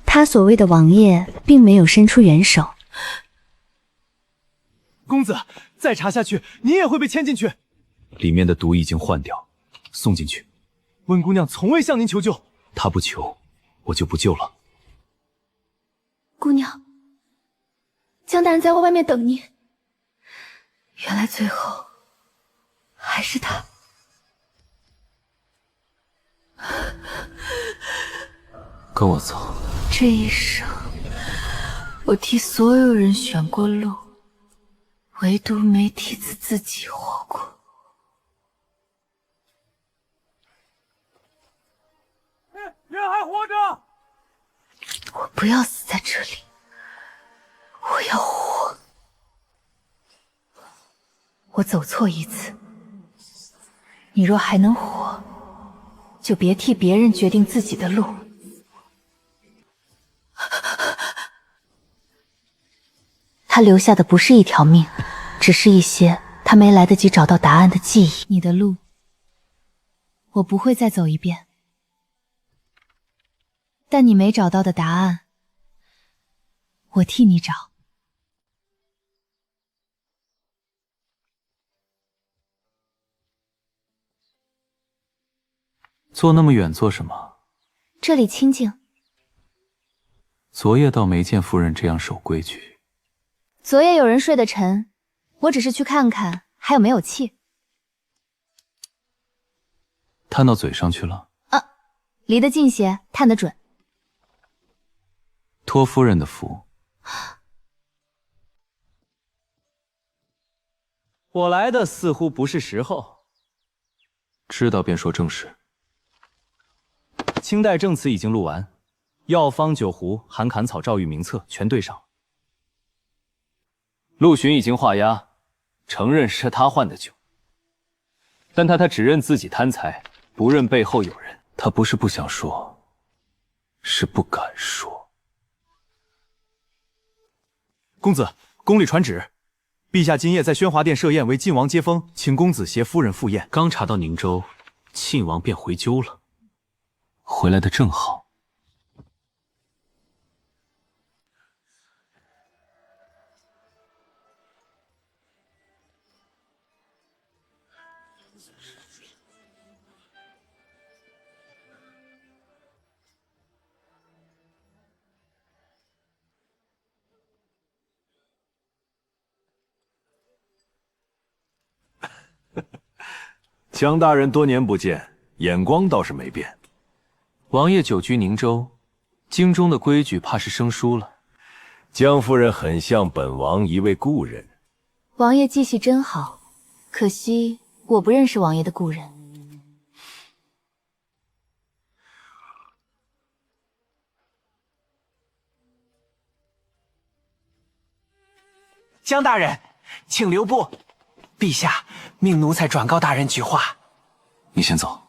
他所谓的王爷并没有伸出援手。公子，再查下去，你也会被牵进去。里面的毒已经换掉，送进去。温姑娘从未向您求救。她不求，我就不救了。姑娘，江大人在外面等你。原来最后还是他。跟我走。这一生，我替所有人选过路，唯独没替自己活过。人还活着！我不要死在这里，我要活。我走错一次，你若还能活，就别替别人决定自己的路。他留下的不是一条命，只是一些他没来得及找到答案的记忆。你的路，我不会再走一遍，但你没找到的答案，我替你找。坐那么远做什么？这里清静。昨夜倒没见夫人这样守规矩。昨夜有人睡得沉，我只是去看看还有没有气。探到嘴上去了？啊，离得近些，探得准。托夫人的福。我来的似乎不是时候。知道便说正事。清代证词已经录完，药方、酒壶、含坎草、诏谕名册全对上了。陆巡已经画押，承认是他换的酒，但他只认自己贪财，不认背后有人。他不是不想说，是不敢说。公子，宫里传旨，陛下今夜在宣华殿设宴为晋王接风，请公子携夫人赴宴。刚查到宁州，庆王便回纠了，回来的正好。江大人多年不见，眼光倒是没变。王爷久居宁州，京中的规矩怕是生疏了。江夫人很像本王一位故人。王爷记性真好，可惜我不认识王爷的故人。江大人，请留步。陛下命奴才转告大人句话。你先走。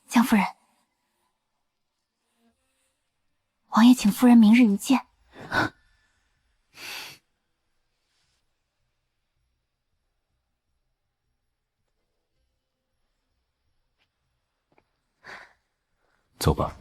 江夫人，王爷请夫人明日一见。走吧。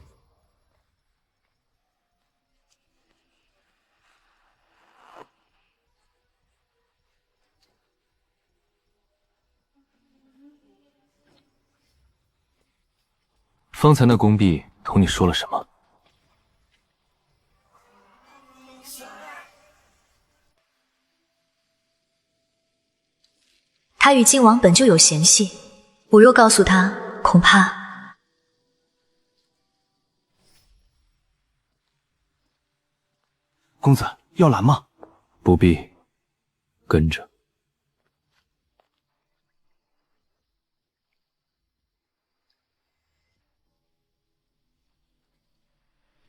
方才那宫婢同你说了什么？他与靖王本就有嫌隙，我若告诉他，恐怕……公子要拦吗？不必，跟着。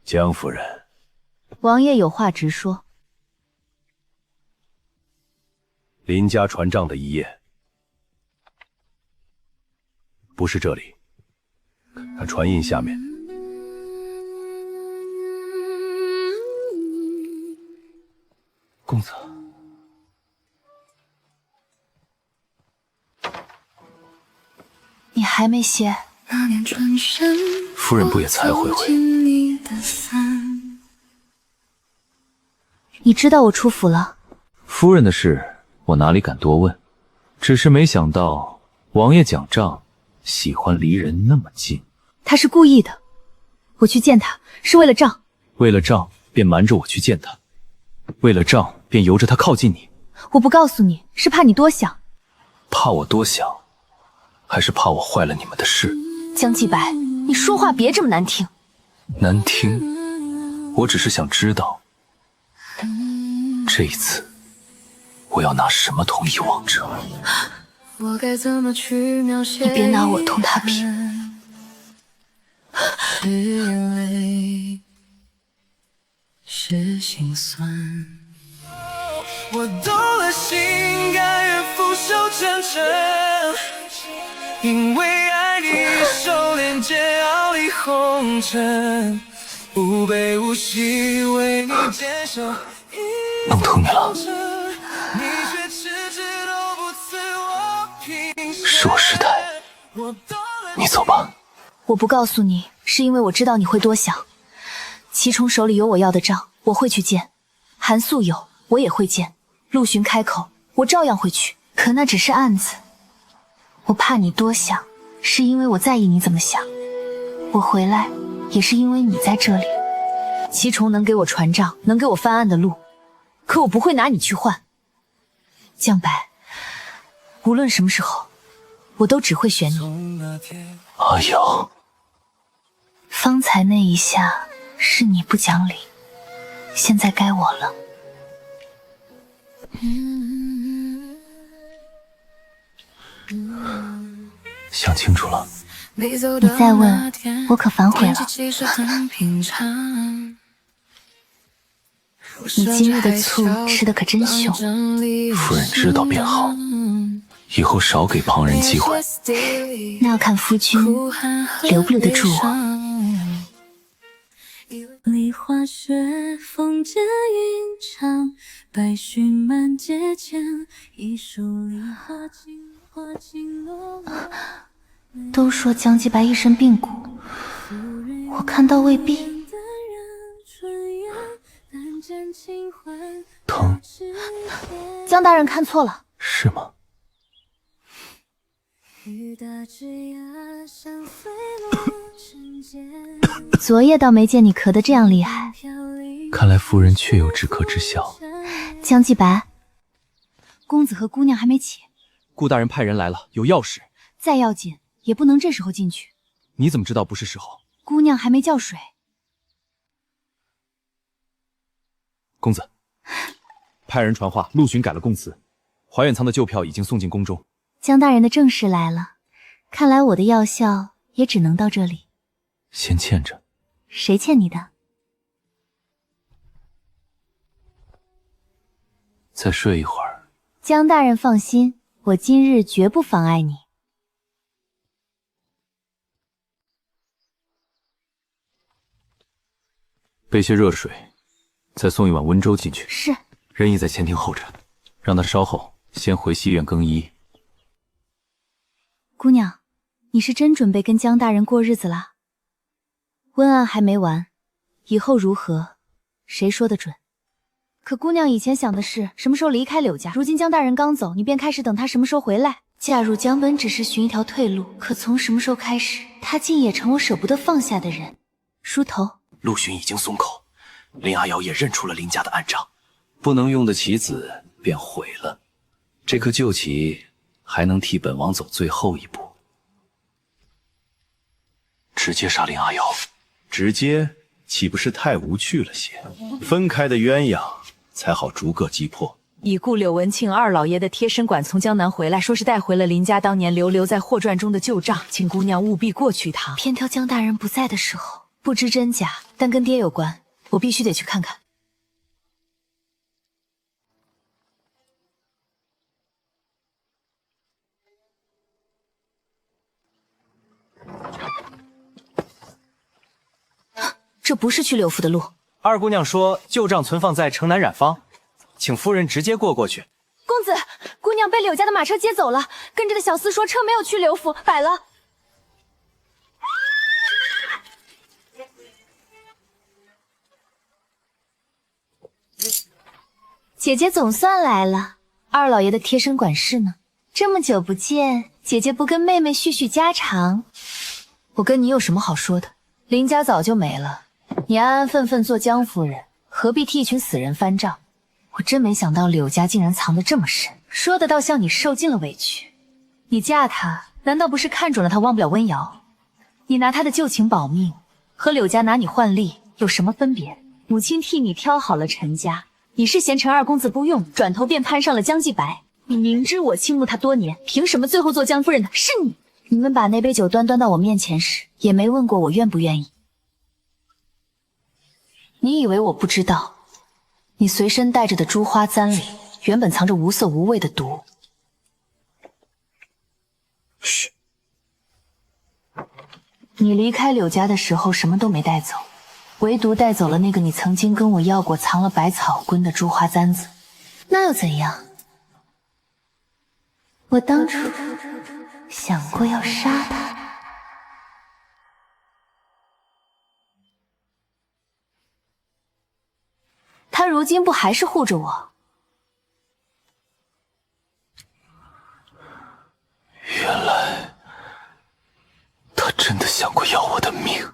江夫人，王爷有话直说。林家传账的一页，不是这里，看传印下面。公子，你还没歇？夫人不也才回回？你知道我出府了？夫人的事，我哪里敢多问？只是没想到王爷讲账喜欢离人那么近。他是故意的，我去见他是为了账。为了账便瞒着我去见他，为了账便由着他靠近你。我不告诉你，是怕你多想。怕我多想，还是怕我坏了你们的事？江继白，你说话别这么难听。难听？我只是想知道，这一次我要拿什么同意王者？我该怎么去描写？你别拿我痛他皮。是眼泪，是心酸。我动了心，甘愿俯首称臣，因为爱你，手链煎熬里红尘，无悲无喜为你坚守。弄疼你了，是我失态，你走吧。我不告诉你，是因为我知道你会多想。祁崇手里有我要的账，我会去见；韩素有，我也会见；陆巡开口，我照样会去。可那只是案子，我怕你多想，是因为我在意你怎么想。我回来也是因为你在这里。祁崇能给我传账，能给我翻案的路，可我不会拿你去换。江白，无论什么时候，我都只会选你。阿瑶。方才那一下是你不讲理，现在该我了。想清楚了。你再问，我可反悔了。你今日的醋吃的可真凶。夫人知道便好，以后少给旁人机会。那要看夫君留不留得住我。梨花雪，风间吟唱，白絮满阶前，一树梨花尽，花尽落寞。都说江继白一身病骨，我看到未必。疼？江大人看错了。是吗？昨夜倒没见你咳得这样厉害，看来夫人确有止咳之效。江继白，公子和姑娘还没起。顾大人派人来了，有要事。再要紧也不能这时候进去。你怎么知道不是时候？姑娘还没叫水。公子，派人传话，陆巡改了供词，怀远仓的旧票已经送进宫中。江大人的正事来了，看来我的药效也只能到这里。先欠着。谁欠你的？再睡一会儿。江大人放心，我今日绝不妨碍你。备些热水，再送一碗温粥进去。是。仁义在前厅候着，让他稍后先回西院更衣。姑娘，你是真准备跟江大人过日子了？温案还没完，以后如何，谁说得准？可姑娘以前想的是什么时候离开柳家，如今江大人刚走，你便开始等他什么时候回来。嫁入江本只是寻一条退路，可从什么时候开始，他竟也成我舍不得放下的人。梳头。陆巡已经松口，林阿瑶也认出了林家的暗账，不能用的棋子便毁了。这颗旧棋还能替本王走最后一步。直接杀林阿瑶。直接岂不是太无趣了些？分开的鸳鸯才好逐个击破。已故柳文庆二老爷的贴身馆从江南回来，说是带回了林家当年留在货传中的旧账，请姑娘务必过去一趟。偏挑江大人不在的时候，不知真假，但跟爹有关，我必须得去看看。这不是去柳府的路。二姑娘说旧账存放在城南染坊，请夫人直接过去。公子，姑娘被柳家的马车接走了，跟着的小厮说车没有去柳府，摆了。姐姐总算来了，二老爷的贴身管事呢？这么久不见，姐姐不跟妹妹叙叙家常？我跟你有什么好说的？林家早就没了，你安安分分做江夫人，何必替一群死人翻账？我真没想到柳家竟然藏得这么深，说的倒像你受尽了委屈。你嫁他，难道不是看准了他忘不了温瑶？你拿他的旧情保命，和柳家拿你换利有什么分别？母亲替你挑好了陈家，你是嫌陈二公子不用，转头便攀上了江继白。你明知我倾慕他多年，凭什么最后做江夫人的是你？你们把那杯酒端到我面前时，也没问过我愿不愿意。你以为我不知道？你随身带着的珠花簪里，原本藏着无色无味的毒。嘘。你离开柳家的时候什么都没带走，唯独带走了那个你曾经跟我要过藏了百草根的珠花簪子。那又怎样？我当初想过要杀他。他如今不还是护着我？原来他真的想过要我的命。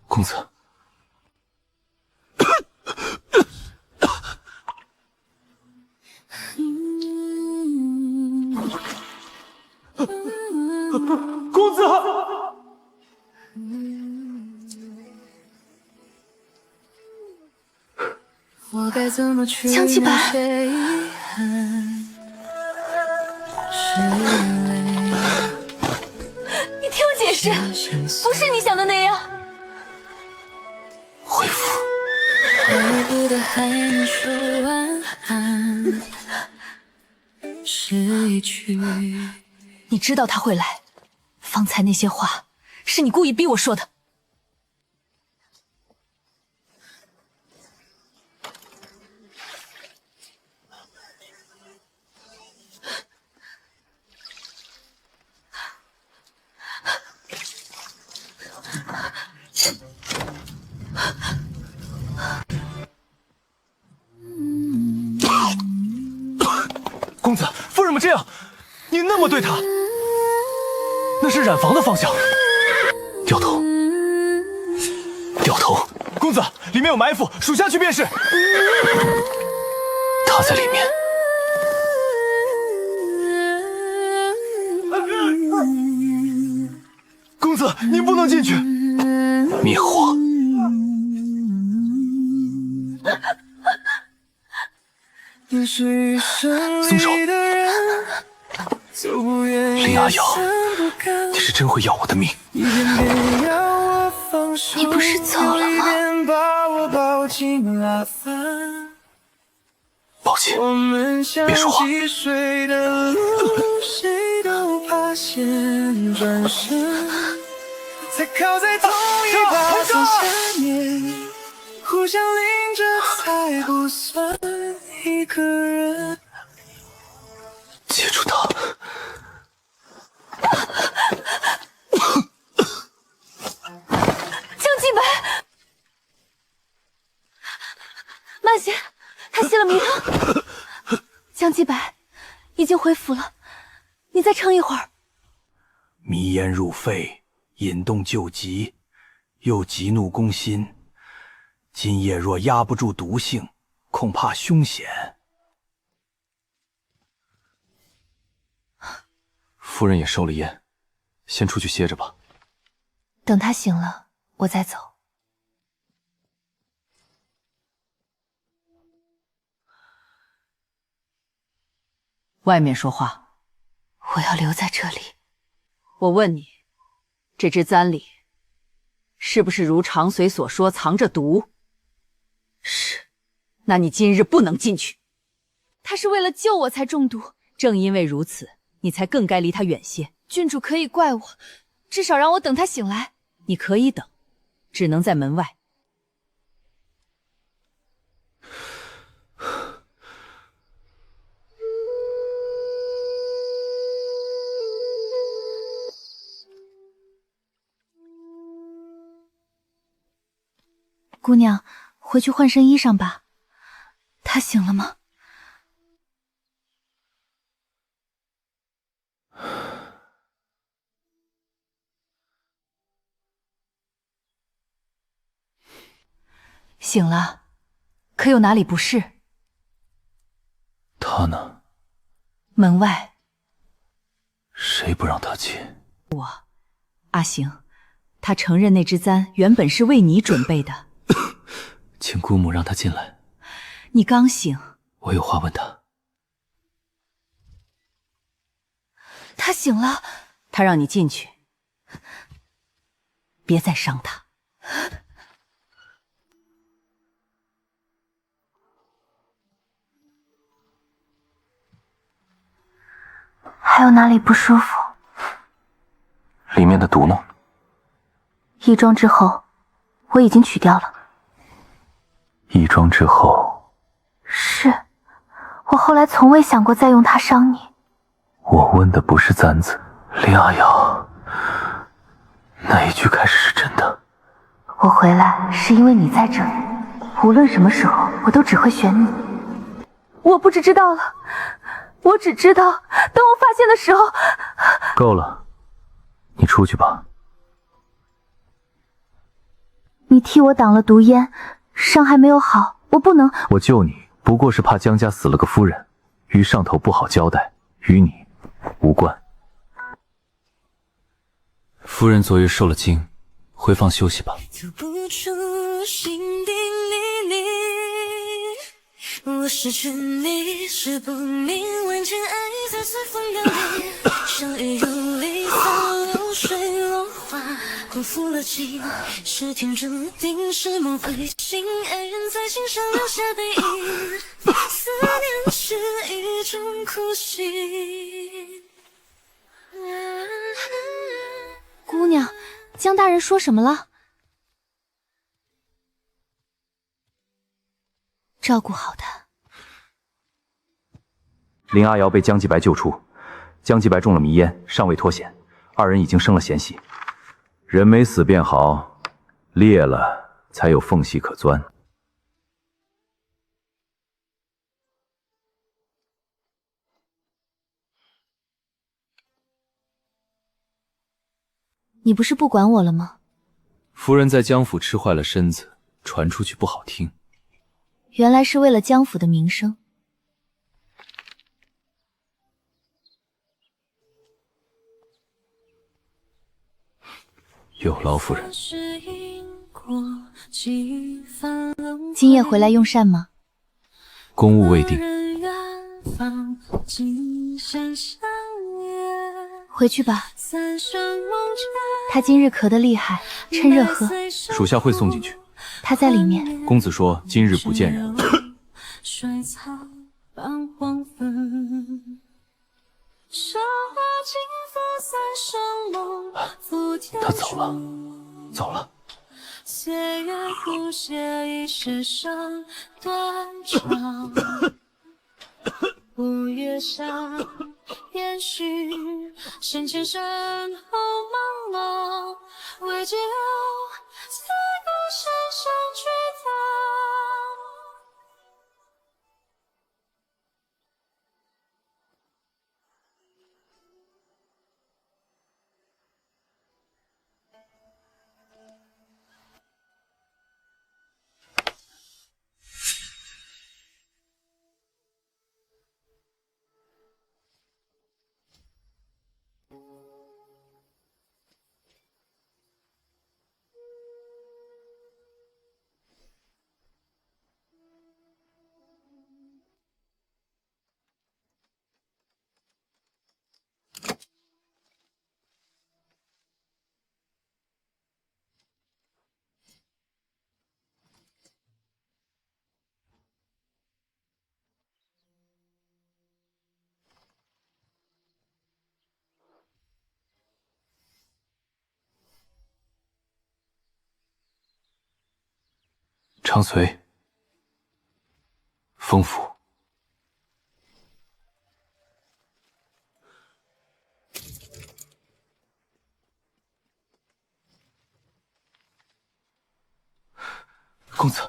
公子，公子，我该怎么去江继白，你听我解释，不是你想的那样。恢复。回不得还能说晚安，是一句。你知道他会来，方才那些话是你故意逼我说的。公子，夫人们这样，你那么对她，那是染房的方向。掉头，掉头！公子，里面有埋伏，属下去便是。他在里面。公子，您不能进去。灭火！松手！林阿瑶，你是真会要我的命？你不是走了吗？抱歉，别说话。靠在同一把伞下面，互相淋着才不算一个人。接住他！江继白，慢些，他吸了迷汤。江继白已经恢复了，你再撑一会儿。迷烟入肺，引动旧疾，又急怒攻心。今夜若压不住毒性，恐怕凶险。夫人也收了烟，先出去歇着吧。等他醒了，我再走。外面说话。我要留在这里。我问你，这只簪里是不是如长随所说藏着毒？是。那你今日不能进去。他是为了救我才中毒。正因为如此，你才更该离他远些。郡主可以怪我，至少让我等他醒来。你可以等，只能在门外。姑娘，回去换身衣裳吧。他醒了吗？醒了，可有哪里不适？他呢？门外。谁不让他进？阿行，他承认那只簪原本是为你准备的。请姑母让他进来。你刚醒，我有话问他。他醒了。他让你进去，别再伤他。还有哪里不舒服？里面的毒呢？义庄之后，我已经取掉了。义庄之后，是，我后来从未想过再用它伤你。我问的不是簪子，林阿瑶，哪一句开始是真的？我回来是因为你在这里，无论什么时候，我都只会选你。我不只知道了，我只知道，等我发现的时候。够了，你出去吧。你替我挡了毒烟，伤还没有好，我不能。我救你，不过是怕江家死了个夫人，与上头不好交代，与你无关。夫人昨日受了惊，回房休息吧。走不出心底里里，我失去你是不明，完全爱在随风流离，相遇如离散，流水落花，辜负了情，是天注定，是梦会醒，爱人在心上留下背影，思念是一种苦辛。姑娘，江大人说什么了？照顾好他。林阿瑶被江继白救出，江继白中了迷烟，尚未脱险，二人已经生了嫌隙。人没死便好，裂了才有缝隙可钻。你不是不管我了吗？夫人在江府吃坏了身子，传出去不好听。原来是为了江府的名声。有劳夫人。今夜回来用膳吗？公务未定。回去吧。他今日咳得厉害，趁热喝。属下会送进去。他在里面。公子说今日不见人。他走了，走了。岁月谱写一世上断肠，五月下，延续深情身后茫茫，未知留在故身上去藏。长随，丰府。公子，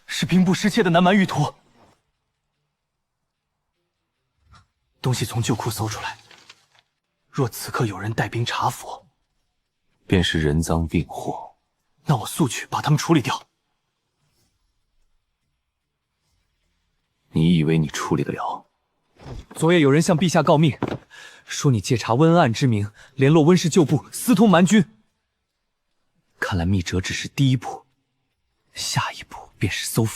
是兵部失窃的南蛮玉图，东西从旧库搜出来。若此刻有人带兵查府，便是人赃并获。那我速去把他们处理掉。你以为你处理得了？昨夜有人向陛下告密，说你借查温案之名，联络温氏旧部，私通蛮军。看来密折只是第一步，下一步便是搜捕。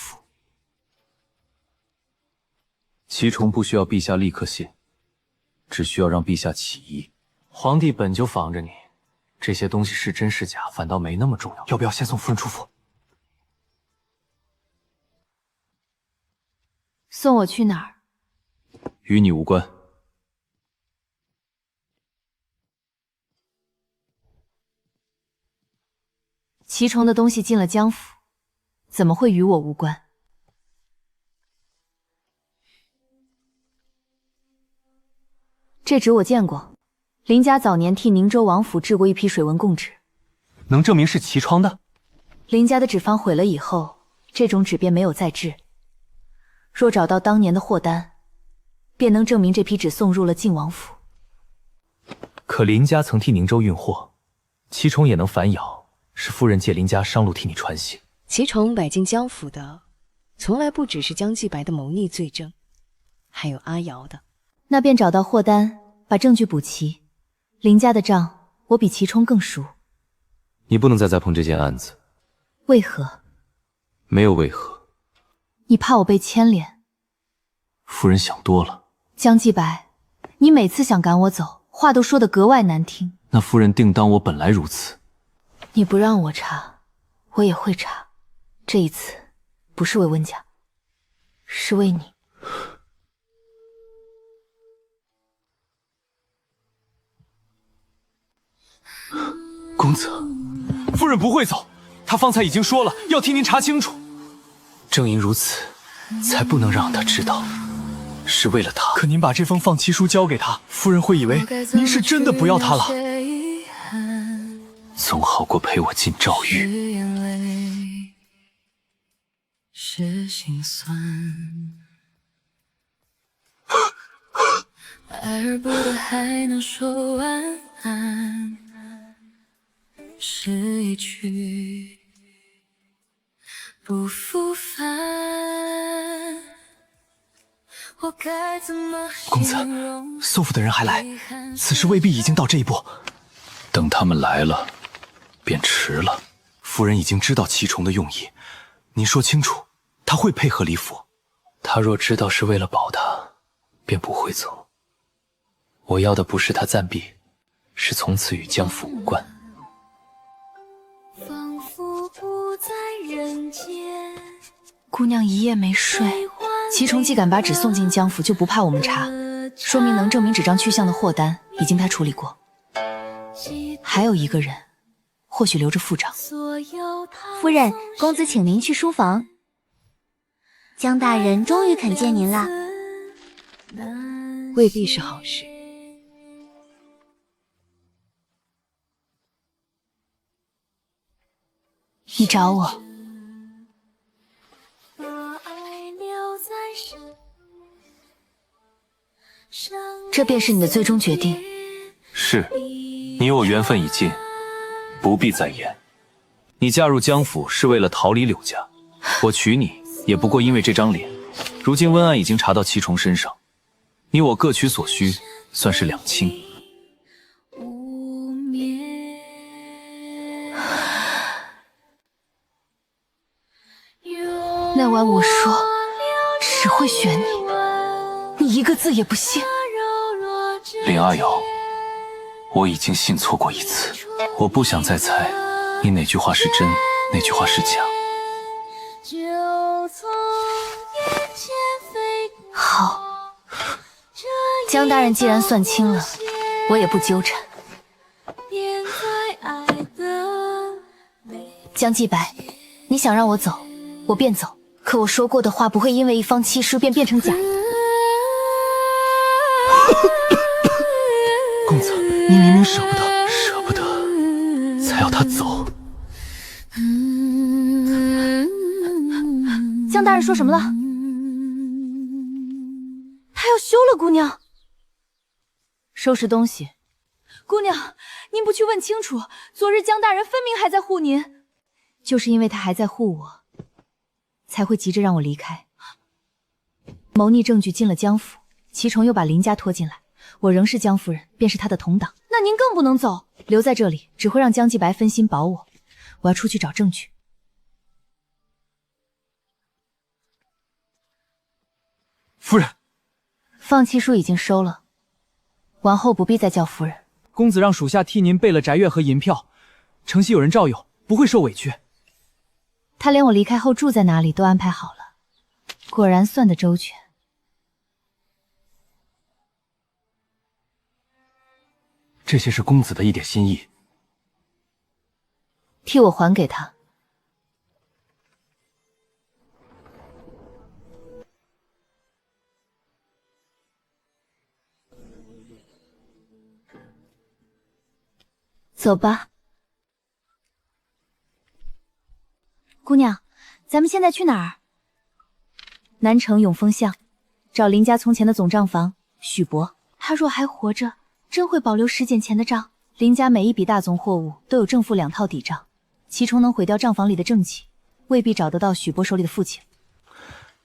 祁崇不需要陛下立刻信，只需要让陛下起疑。皇帝本就防着你，这些东西是真是假，反倒没那么重要。要不要先送夫人出府？送我去哪儿？与你无关。祁崇的东西进了江府，怎么会与我无关？这纸我见过，林家早年替宁州王府制过一批水文贡纸，能证明是齐窗的？林家的纸坊毁了以后，这种纸便没有再制。若找到当年的货单，便能证明这批纸送入了晋王府。可林家曾替宁州运货，祁崇也能反咬，是夫人借林家商路替你传信。祁崇摆进江府的，从来不只是江继白的谋逆罪证，还有阿瑶的。那便找到货单，把证据补齐。林家的账，我比祁崇更熟。你不能再碰这件案子。为何？没有为何。你怕我被牵连？夫人想多了。江继白，你每次想赶我走，话都说得格外难听。那夫人定当我本来如此。你不让我查，我也会查。这一次，不是为温家，是为你。公子，夫人不会走，她方才已经说了，要替您查清楚。正因如此，才不能让他知道，是为了他。可您把这封放弃书交给他，夫人会以为您是真的不要他了。总好过陪我进诏狱。是心酸，爱而不得还能说晚安，是一去不复返。我该怎么公子，搜府的人还来，此事未必已经到这一步。等他们来了，便迟了。夫人已经知道祁崇的用意，您说清楚，他会配合李府。他若知道是为了保他，便不会走。我要的不是他暂避，是从此与江府无关。仿佛不在人间。姑娘一夜没睡，祁崇既敢把纸送进江府，就不怕我们查，说明能证明纸张去向的货单已经他处理过。还有一个人，或许留着副长。夫人，公子请您去书房。江大人终于肯见您了，未必是好事。你找我？这便是你的最终决定。是，你我缘分已尽，不必再言。你嫁入江府是为了逃离柳家，我娶你也不过因为这张脸。如今温案已经查到祁崇身上，你我各取所需，算是两清。那晚我说只会选你，你一个字也不信。林阿瑶，我已经信错过一次，我不想再猜你哪句话是真，哪句话是假。好，江大人既然算清了，我也不纠缠。江继白，你想让我走，我便走。可我说过的话不会因为一方弃书便变成假的。公子，你明明舍不得，舍不得，才要他走。江大人说什么了？他要休了姑娘。收拾东西。姑娘，您不去问清楚，昨日江大人分明还在护您。就是因为他还在护我，才会急着让我离开。谋逆证据进了江府，祁崇又把林家拖进来，我仍是江夫人，便是他的同党。那您更不能走，留在这里只会让江继白分心保我。我要出去找证据。夫人，放弃书已经收了，往后不必再叫夫人。公子让属下替您备了宅院和银票，承袭有人照佑，不会受委屈。他连我离开后住在哪里都安排好了，果然算得周全。这些是公子的一点心意，替我还给他。走吧，姑娘，咱们现在去哪儿？南城永丰巷，找林家从前的总账房许伯。他若还活着，真会保留实捡钱的账。林家每一笔大宗货物都有正负2套抵账，其中能毁掉账房里的正气，未必找得到许伯手里的父亲。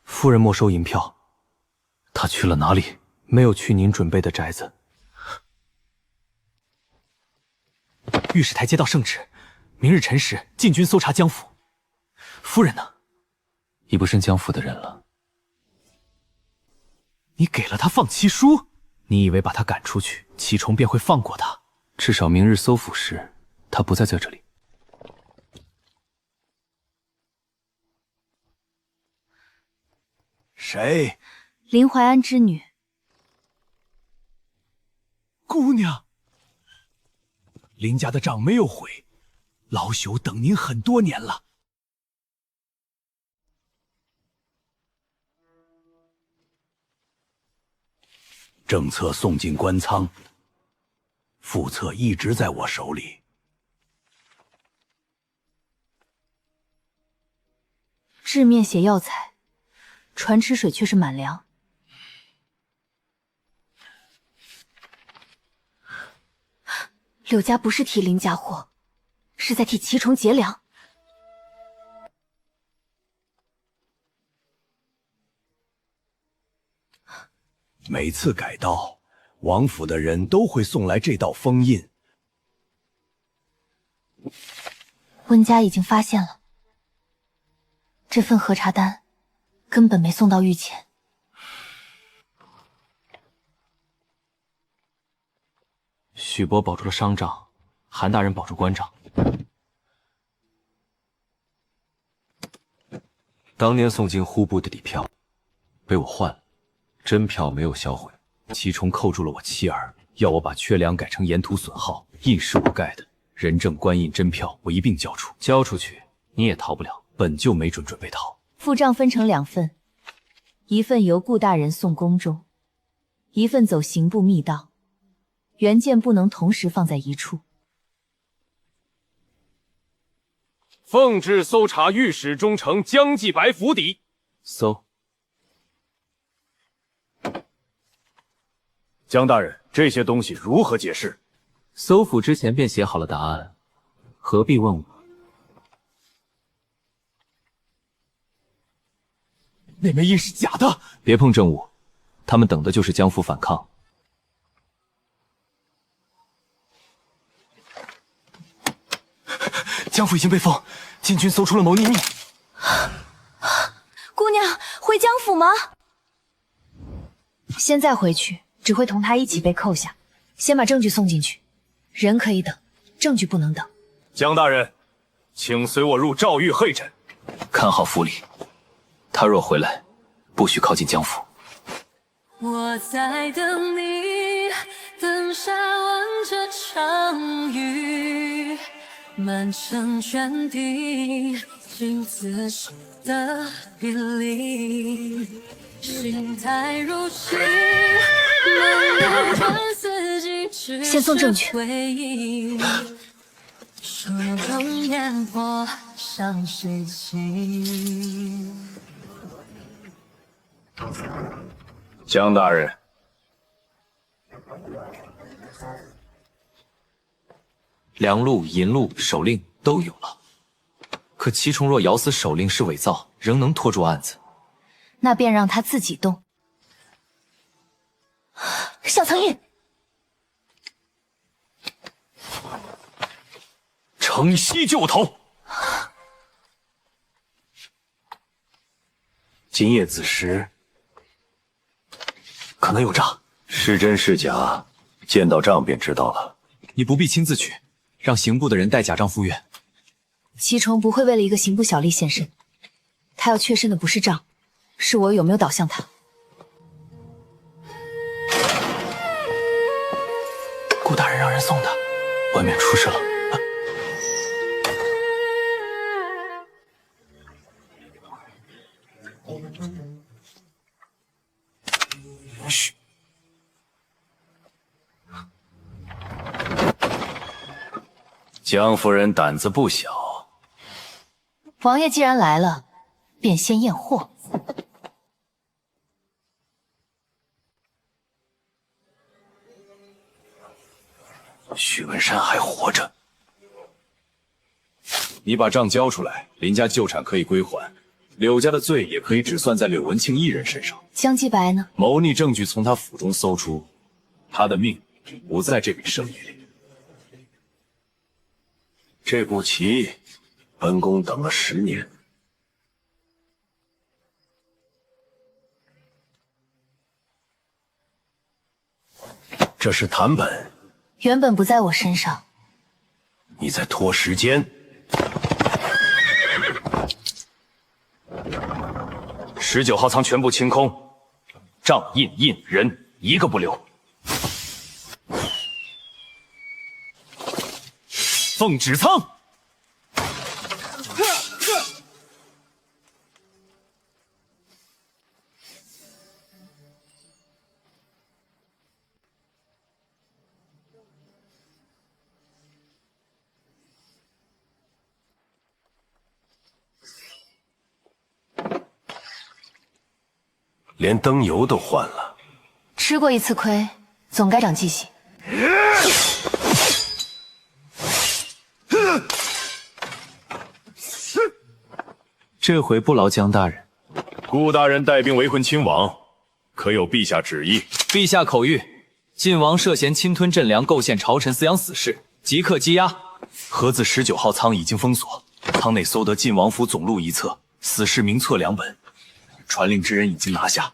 夫人没收银票，他去了哪里？没有去您准备的宅子。御史台接到圣旨，明日辰时进军搜查江府。夫人呢？已不是江府的人了。你给了他放妻书，你以为把他赶出去，祁崇便会放过他？至少明日搜府时，他不在这里。谁？林怀安之女。姑娘。林家的账没有毁，老朽等您很多年了。正册送进官仓，副册一直在我手里。制面写药材，船吃水却是满粮。柳家不是替林家祸，是在替祁崇劫粮。每次改道，王府的人都会送来这道封印。温家已经发现了，这份核查单根本没送到御前。许伯保住了商账，韩大人保住官账。当年送进户部的底票，被我换了，真票没有销毁。祁崇扣住了我妻儿，要我把缺粮改成沿途损耗，印是我盖的，人证、官印、真票我一并交出。交出去你也逃不了，本就没准备逃。付账分成2份，一份由顾大人送宫中，一份走刑部密道。原件不能同时放在一处。奉旨搜查御史中丞江继白府邸。搜。江大人，这些东西如何解释？搜府之前便写好了答案，何必问我？那枚印是假的！别碰证物，他们等的就是江府反抗。江府已经被封，禁军搜出了谋逆密。姑娘，回江府吗？现在回去，只会同他一起被扣下。先把证据送进去，人可以等，证据不能等。江大人，请随我入诏狱会诊。看好府里，他若回来，不许靠近江府。我在等你，等下完这场雨。满城全地，镜子时的别离，心态如昔，漫流转四季，只先送证据。手中烟火像水情。江大人。粮禄、银禄、手令都有了，可祁崇若咬死手令是伪造，仍能拖住案子。那便让他自己动。小苍蝇，承袭旧头。今夜子时可能有诈，是真是假，见到账便知道了。你不必亲自去，让刑部的人带假账赴约。祁崇不会为了一个刑部小吏现身，他要确认的不是账，是我有没有倒向他。顾大人让人送的，外面出事了。嘘。江夫人胆子不小，王爷既然来了，便先验货。许文山还活着，你把账交出来，林家旧产可以归还，柳家的罪也可以只算在柳文庆一人身上。江继白呢？谋逆证据从他府中搜出，他的命不在这笔生意里。这步棋，本宫等了10年。这是坛本，原本不在我身上。你在拖时间。19号仓全部清空，账印人一个不留。奉旨仓。连灯油都换了，吃过一次亏，总该长记性。这回不劳江大人。顾大人带兵围困亲王，可有陛下旨意？陛下口谕：晋王涉嫌侵吞镇粮，构陷朝臣饲养死士，即刻羁押。盒子19号仓已经封锁，仓内搜得晋王府总录一册，死士名册2本。传令之人已经拿下，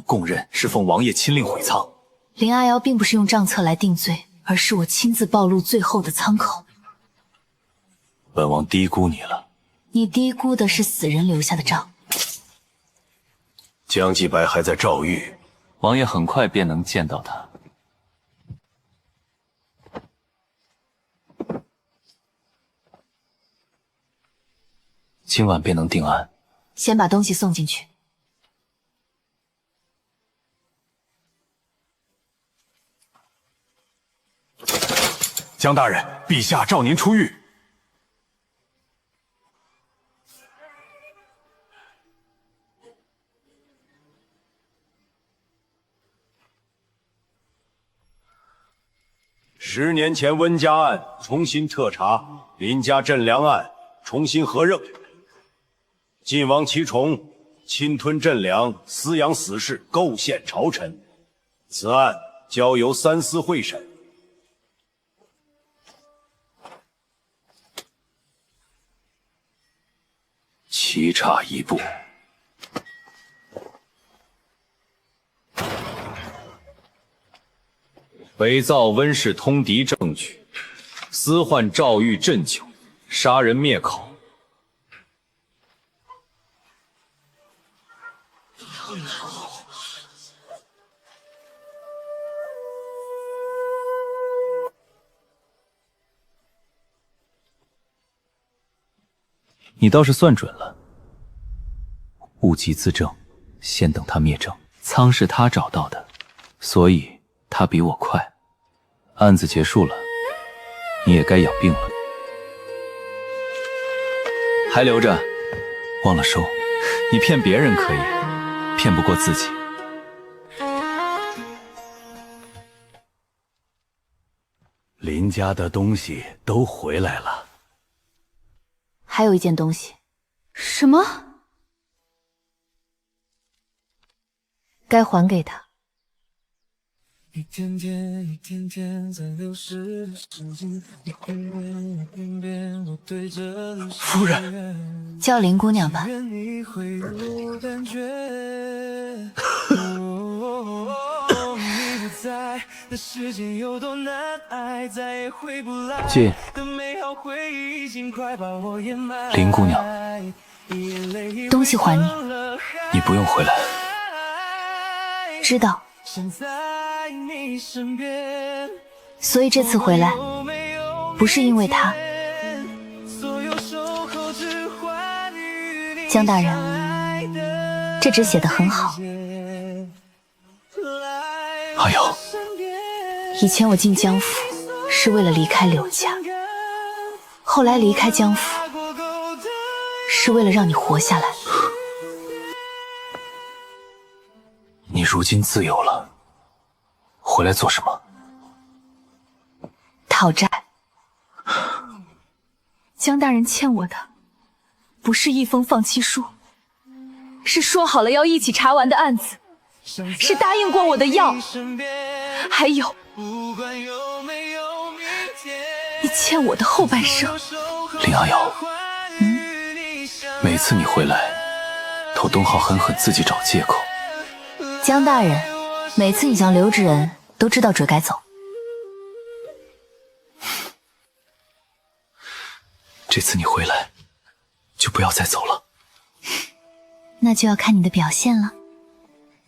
供认是奉王爷亲令毁仓。林阿瑶并不是用账册来定罪，而是我亲自暴露最后的仓口。本王低估你了。你低估的是死人留下的账。江继白还在诏狱，王爷很快便能见到他。今晚便能定案。先把东西送进去。江大人，陛下召您出狱。10年前温家案重新特查，林家镇粮案重新核认。晋王祁崇侵吞镇粮，饲养死士，构陷朝臣。此案交由3司会审。棋差一步。伪造温氏通敌证据，私换诏狱鸩酒，杀人灭口。你倒是算准了。务急自证，先等他灭证。仓是他找到的，所以他比我快。案子结束了，你也该养病了。还留着，忘了收。你骗别人可以，骗不过自己。林家的东西都回来了。还有一件东西。什么？该还给他。一天天一天天在流逝的时间，一遍遍一遍遍我对着流星夫人，叫林姑娘吧。你会有感觉。你不在的时间有多难挨，再也回不来进。的美好回忆已经快把我掩埋。林姑娘，东西还你。你不用回来。知道。所以这次回来，不是因为他。江大人，这纸写得很好。阿瑶，以前我进江府是为了离开柳家，后来离开江府是为了让你活下来。你如今自由了，回来做什么？讨债。江大人欠我的，不是一封放弃书，是说好了要一起查完的案子，是答应过我的药，还有你欠我的后半生。林阿瑶，每次你回来，都东浩狠狠自己找借口。江大人，每次你想留着人，都知道准该走。这次你回来，就不要再走了。那就要看你的表现了。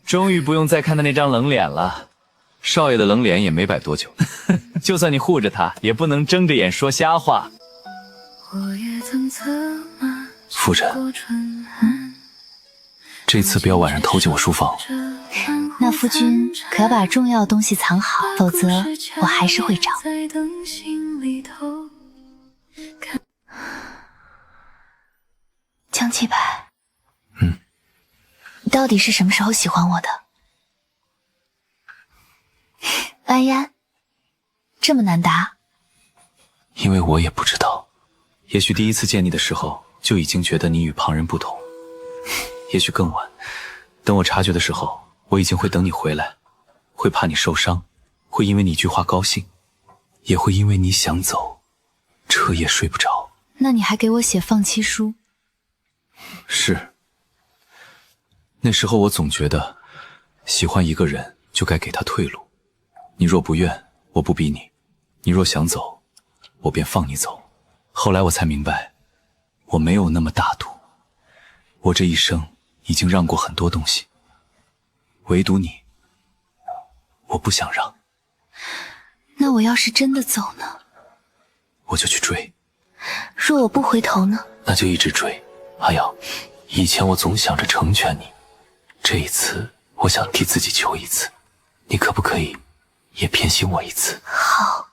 终于不用再看他那张冷脸了。少爷的冷脸也没摆多久，就算你护着他，也不能睁着眼说瞎话。夫人，这次不要晚上偷进我书房。那夫君可要把重要的东西藏好，否则我还是会找。江七白，你到底是什么时候喜欢我的？安然，这么难答？因为我也不知道，也许第一次见你的时候就已经觉得你与旁人不同，也许更晚，等我察觉的时候，我已经会等你回来，会怕你受伤，会因为你一句话高兴，也会因为你想走，彻夜睡不着。那你还给我写放弃书？是，那时候我总觉得，喜欢一个人就该给他退路。你若不愿，我不逼你；你若想走，我便放你走。后来我才明白，我没有那么大度。我这一生已经让过很多东西，唯独你，我不想让。那我要是真的走呢？我就去追。若我不回头呢？那就一直追。阿瑶，以前我总想着成全你，这一次我想替自己求一次，你可不可以也偏心我一次？好。